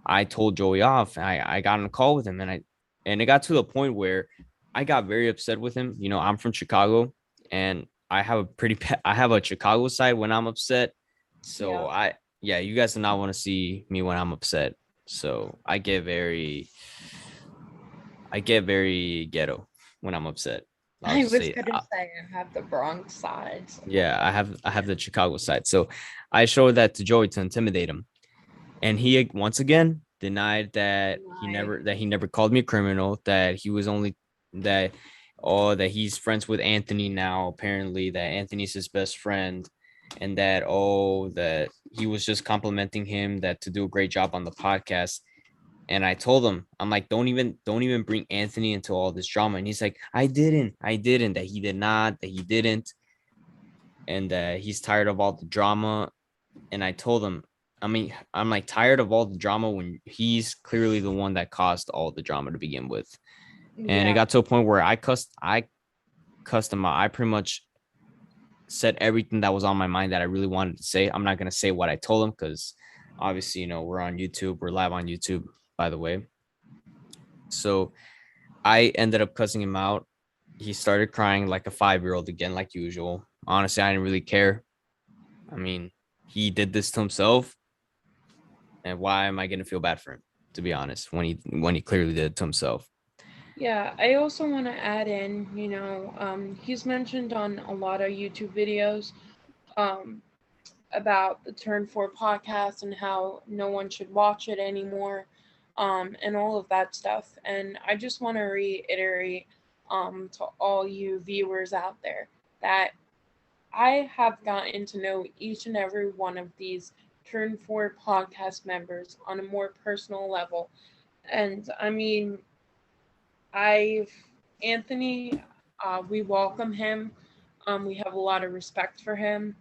I told Joey off. I got on a call with him, and it got to the point where I got very upset with him. I'm from Chicago, and I have a Chicago side when I'm upset. Yeah. So yeah, you guys do not want to see me when I'm upset. So I get very ghetto when I'm upset. I'll I just was say, gonna say I have the Bronx side. So. yeah, I have the Chicago side. So I showed that to Joey to intimidate him, and he once again denied that he never called me a criminal, that he was only that that he's friends with Anthony now, apparently, that Anthony's his best friend, and that he was just complimenting him, that to do a great job on the podcast. And I told him, I'm like, don't even bring Anthony into all this drama. And he's like, I didn't, that he did not, that he didn't, and that he's tired of all the drama. And I told him, I mean, I'm like tired of all the drama when he's clearly the one that caused all the drama to begin with. And it Yeah. got to a point where I cussed him out. I pretty much said everything that was on my mind that I really wanted to say. I'm not gonna say what I told him, because obviously, we're on YouTube, we're live on YouTube, by the way. So I ended up cussing him out. He started crying like a 5-year-old again, like usual. Honestly, I didn't really care. I mean, he did this to himself, and why am I going to feel bad for him? To be honest, when he clearly did it to himself. Yeah, I also want to add in, he's mentioned on a lot of YouTube videos um, about the Turn 4 podcast and how no one should watch it anymore, and all of that stuff. And I just want to reiterate to all you viewers out there that I have gotten to know each and every one of these Turn 4 podcast members on a more personal level. And I mean, I've Anthony, we welcome him. We have a lot of respect for him.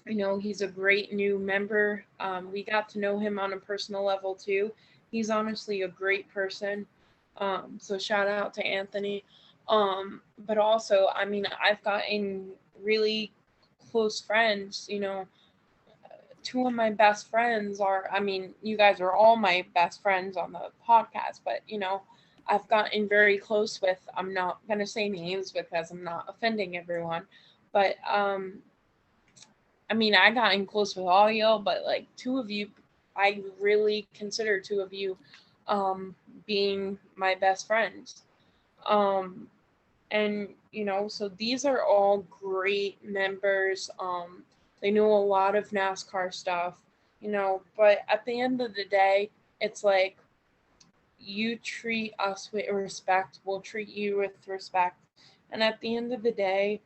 He's a great new member. We got to know him on a personal level too. He's honestly a great person. So shout out to Anthony. But also, I mean, I've gotten really close friends. Two of my best friends are, I mean, you guys are all my best friends on the podcast, but I've gotten very close with, I'm not going to say names because I'm not offending everyone, but I mean, I got in close with all y'all, but like two of you, I really consider two of you being my best friends. Um, and so these are all great members. They know a lot of NASCAR stuff, but at the end of the day, it's like you treat us with respect, we'll treat you with respect. And at the end of the day,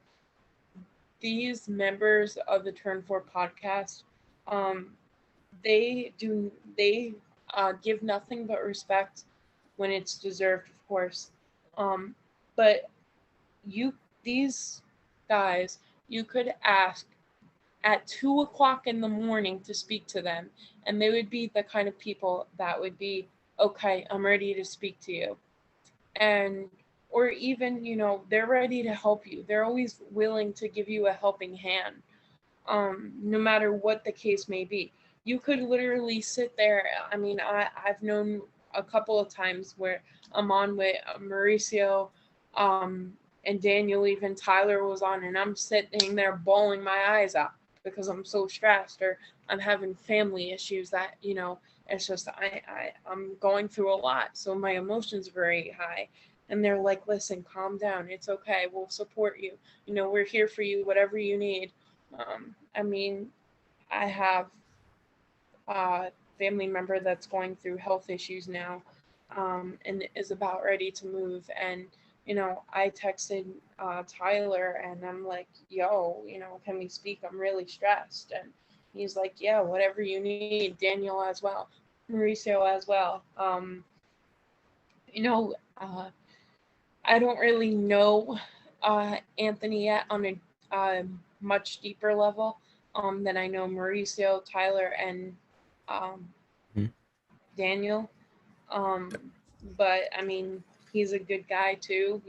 these members of the Turn 4 podcast, um, they give nothing but respect when it's deserved, of course. Um, but you these guys, you could ask at 2 o'clock in the morning to speak to them, and they would be the kind of people that would be, okay, I'm ready to speak to you. And or even, they're ready to help you. They're always willing to give you a helping hand, no matter what the case may be. You could literally sit there. I mean, I've known a couple of times where I'm on with Mauricio, and Daniel, even Tyler was on, and I'm sitting there bawling my eyes out because I'm so stressed, or I'm having family issues that, it's just I'm going through a lot. So my emotions are very high. And they're like, listen, calm down. It's okay. We'll support you. We're here for you, whatever you need. I mean, I have a family member that's going through health issues now, and is about ready to move. And, I texted Tyler and I'm like, yo, can we speak? I'm really stressed. And he's like, yeah, whatever you need. Daniel as well, Mauricio as well. You know, uh, I don't really know Anthony yet on a much deeper level than I know Mauricio, Tyler, and um, Mhm. Daniel. But I mean, he's a good guy too.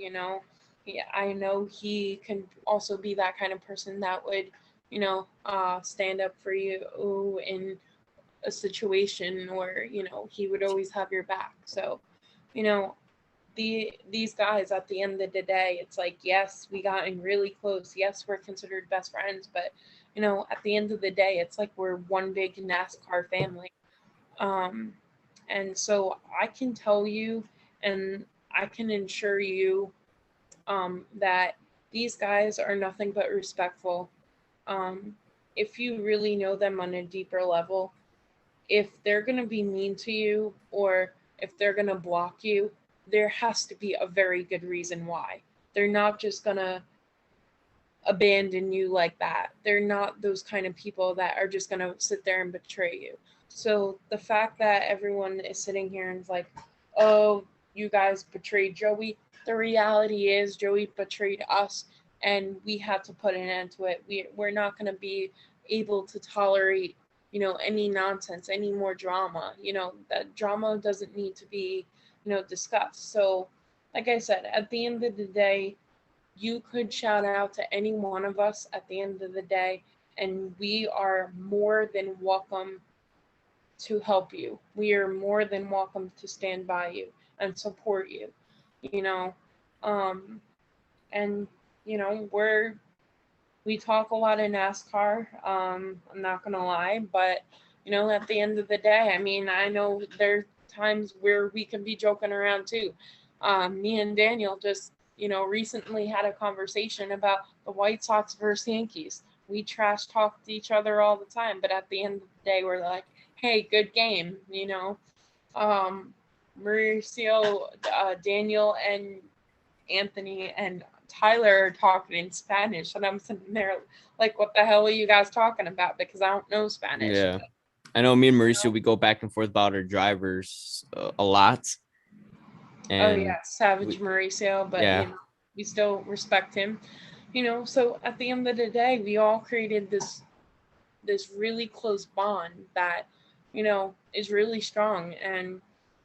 I know he can also be that kind of person that would, stand up for you in a situation, or he would always have your back. So, you know, these guys at the end of the day, it's like, yes, we got in really close, yes, we're considered best friends, but at the end of the day, it's like we're one big NASCAR family. um and so I can tell you, and I can ensure you, that these guys are nothing but respectful. um if you really know them on a deeper level, if they're going to be mean to you, or if they're going to block you, there has to be a very good reason why. They're not just going to abandon you like that. They're not those kind of people that are just going to sit there and betray you. So the fact that everyone is sitting here and is like, oh, you guys betrayed Joey, the reality is Joey betrayed us, and we had to put an end to it. We're not going to be able to tolerate, any nonsense, any more drama. That drama doesn't need to be, discussed. So, like I said, at the end of the day, you could shout out to any one of us at the end of the day, and we are more than welcome to help you. We are more than welcome to stand by you and support you, you know. Um, and, we talk a lot in NASCAR. I'm not going to lie, but, at the end of the day, I mean, I know there's times where we can be joking around too. Me and Daniel just, recently had a conversation about the White Sox versus Yankees. We trash talked each other all the time, but at the end of the day, we're like, hey, good game, Um, Mauricio, Daniel, and Anthony and Tyler are talking in Spanish, and I'm sitting there like, what the hell are you guys talking about? Because I don't know Spanish. Yeah. I know me and Mauricio, we go back and forth about our drivers a lot. Oh And yeah, Savage we, Mauricio, but yeah, we still respect him. So at the end of the day, we all created this really close bond that is really strong, and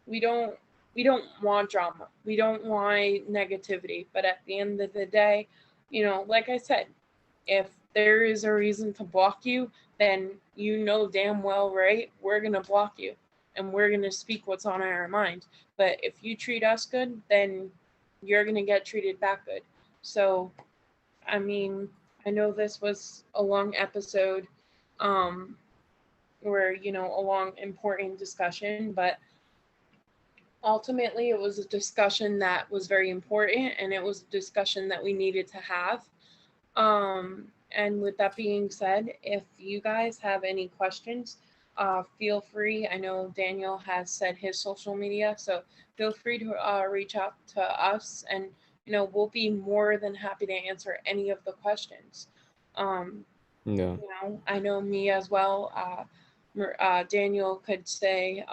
we don't we don't want drama, we don't want negativity, but at the end of the day, like I said, if there is a reason to block you, then damn well, right, we're gonna block you, and we're gonna speak what's on our mind. But if you treat us good, then you're gonna get treated back good. So I mean, I know this was a long episode, um, where a long important discussion, but ultimately it was a discussion that was very important, and it was a discussion that we needed to have. And with that being said, if you guys have any questions, feel free. I know Daniel has said his social media, so feel free to reach out to us, and we'll be more than happy to answer any of the questions. Um, yeah, I know me as well. Daniel could say,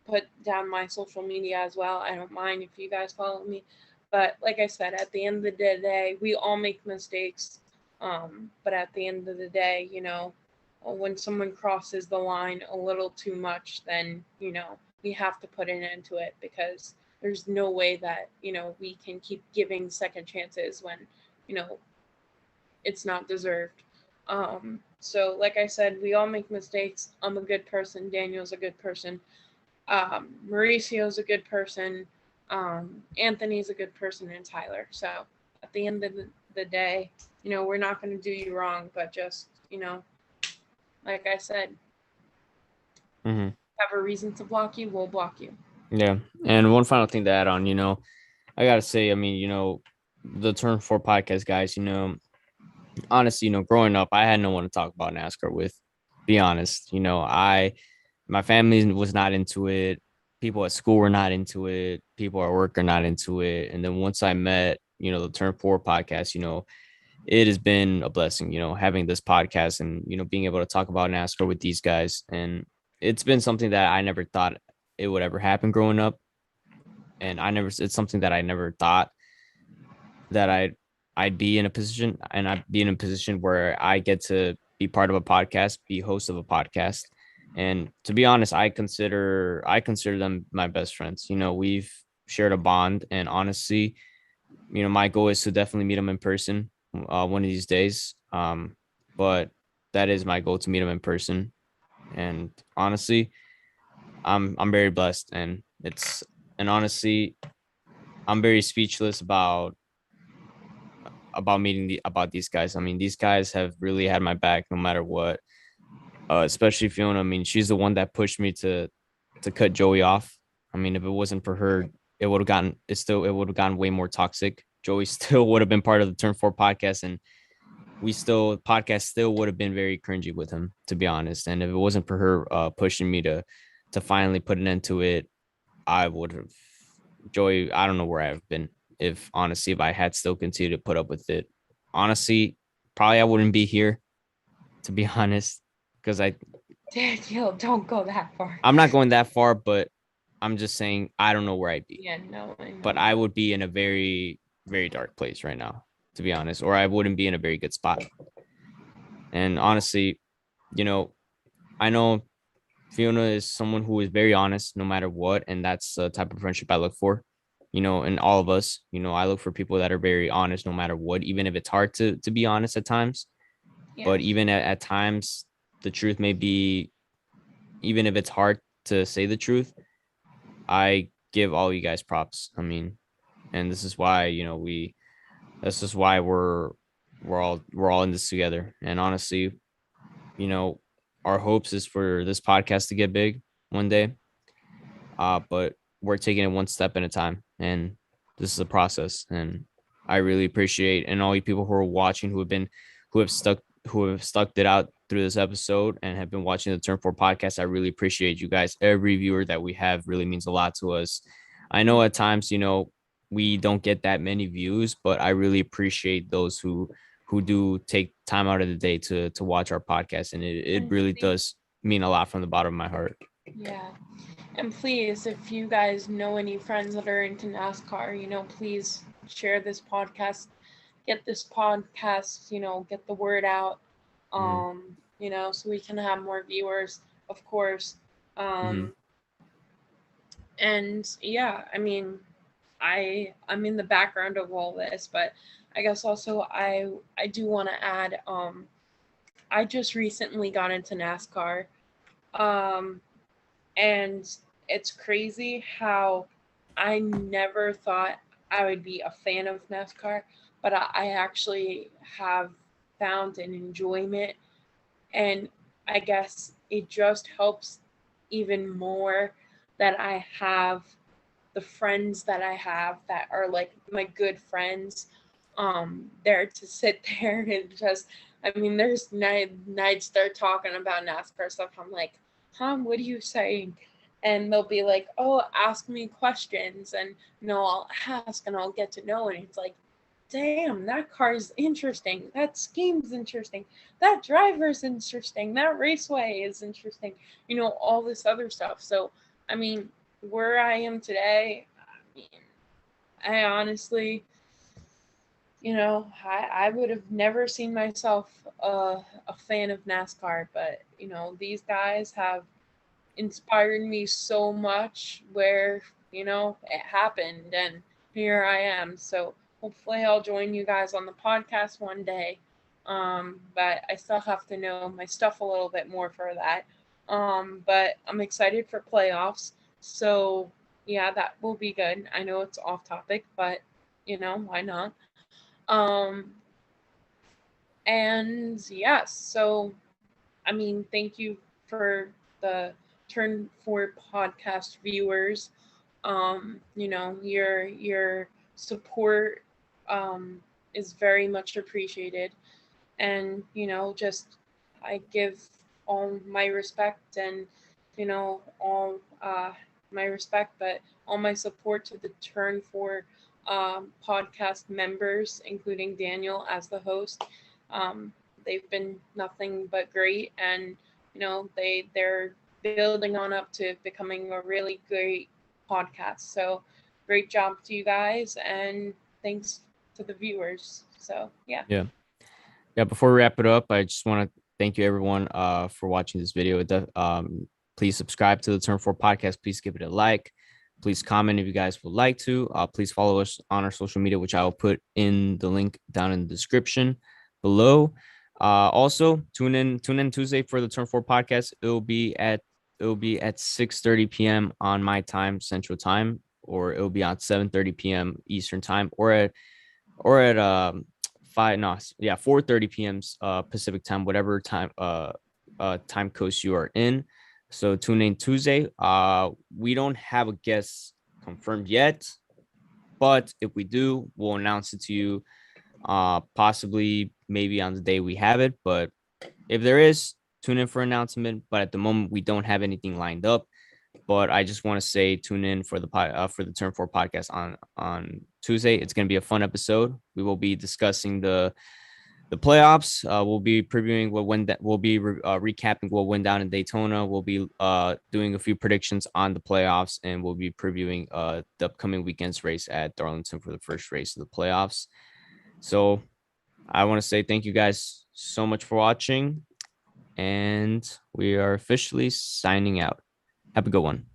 put down my social media as well. I don't mind if you guys follow me. But like I said, at the end of the day, we all make mistakes. But at the end of the day, when someone crosses the line a little too much, then, we have to put an end to it, because there's no way that, we can keep giving second chances when, you know, it's not deserved. So, like I said, we all make mistakes. I'm a good person. Daniel's a good person. Mauricio's a good person. Anthony's a good person, and Tyler. So, at the end of the day, we're not going to do you wrong, but just, like I said, hmm, have a reason to block you, we'll block you. yeah. And one final thing to add on, I gotta say, I mean, the Turn Four podcast guys, honestly, growing up, I had no one to talk about NASCAR with. Be honest, my family was not into it. People at school were not into it. People at work are not into it. And then once I met, the Turn Four podcast, it has been a blessing, having this podcast and, being able to talk about NASCAR with these guys. And it's been something that I never thought it would ever happen growing up. And it's something that I never thought that I'd be in a position, and I'd be in a position where I get to be part of a podcast, be host of a podcast. And to be honest, I consider them my best friends. We've shared a bond, and honestly, my goal is to definitely meet them in person one of these days. But that is my goal, to meet them in person. And honestly, I'm very blessed, and honestly, I'm very speechless about about these guys. I mean, these guys have really had my back no matter what. Especially Fiona. I mean, she's the one that pushed me to cut Joey off. I mean, if it wasn't for her, it would have gotten way more toxic. Joey still would have been part of the Turn Four podcast, and podcast still would have been very cringy with him, to be honest. And if it wasn't for her pushing me to finally put an end to it, I would have Joey. I don't know where I've been, if honestly, if I had still continued to put up with it. Honestly, probably I wouldn't be here, to be honest, because Daniel, don't go that far. I'm not going that far, but I'm just saying I don't know where I'd be. Yeah, no, I But know. I would be in a very, very dark place right now, to be honest, or I wouldn't be in a very good spot. And honestly, you know, I know Fiona is someone who is very honest no matter what, and that's the type of friendship I look for. In all of us, I look for people that are very honest no matter what, even if it's hard to be honest at times. Yeah. But even at times, the truth may be, even if it's hard to say the truth, I give all you guys props. I mean, and this is why this is why we're all in this together. And honestly, you know, our hopes is for this podcast to get big one day. But we're taking it one step at a time. and this is a process. And I really appreciate, and all you people who are watching, who have stuck who have stuck it out through this episode and have been watching the Turn 4 podcast. I really appreciate you guys. Every viewer that we have really means a lot to us. I know at times, we don't get that many views, but I really appreciate those who do take time out of the day to watch our podcast. And it And really please, does mean a lot from the bottom of my heart. yeah. And please, if you guys know any friends that are into NASCAR, please share this podcast, get this podcast, get the word out, Mm-hmm. so we can have more viewers, of course. Mm-hmm. Um, and yeah, I mean, I'm in the background of all this, but I guess also I do want to add, I just recently got into NASCAR. Um, and it's crazy how I never thought I would be a fan of NASCAR, but I actually have found an enjoyment, and I guess it just helps even more that I have the friends that I have that are like my good friends there to sit there and just, I mean, there's nights they're talking about NASCAR stuff. I'm like, huh, what are you saying? And they'll be like, oh, ask me questions, and I'll ask and I'll get to know. And it's like, damn, that car is interesting, that scheme's interesting, that driver's interesting, that raceway is interesting, all this other stuff. So I mean, where I am today, I mean, I honestly, I would have never seen myself a fan of NASCAR, but these guys have inspired me so much where, it happened, and here I am. So hopefully I'll join you guys on the podcast one day. But I still have to know my stuff a little bit more for that. But I'm excited for playoffs. So yeah, that will be good. I know it's off topic, but why not? Um, and yes, so I mean, thank you for the Turn for podcast viewers. Your support is very much appreciated, and just I give all my respect, and all my respect, but all my support to the Turn for podcast members, including Daniel as the host. um, they've been nothing but great, and they're building on up to becoming a really great podcast. So great job to you guys, and thanks to the viewers. So yeah. Yeah. Yeah, before we wrap it up, I just want to thank you everyone for watching this video. Please subscribe to the Turn 4 podcast. Please give it a like. Please comment if you guys would like to. Please follow us on our social media, which I will put in the link down in the description below. Also, tune in Tuesday for the Turn 4 podcast. It will be at 6:30 p.m. on my time, Central Time, or it will be on 7:30 p.m. Eastern Time, or at 4:30 p.m. Pacific time, whatever time coast you are in. So tune in Tuesday. We don't have a guest confirmed yet, but if we do, we'll announce it to you. Possibly maybe on the day we have it, but if there is, tune in for announcement. But at the moment, we don't have anything lined up. But I just want to say, tune in for the Turn 4 podcast on Tuesday. It's going to be a fun episode. We will be discussing the playoffs. We'll be previewing what went. We'll be recapping what went down in Daytona. We'll be doing a few predictions on the playoffs, and we'll be previewing the upcoming weekend's race at Darlington for the first race of the playoffs. So I want to say thank you guys so much for watching, and we are officially signing out. Have a good one.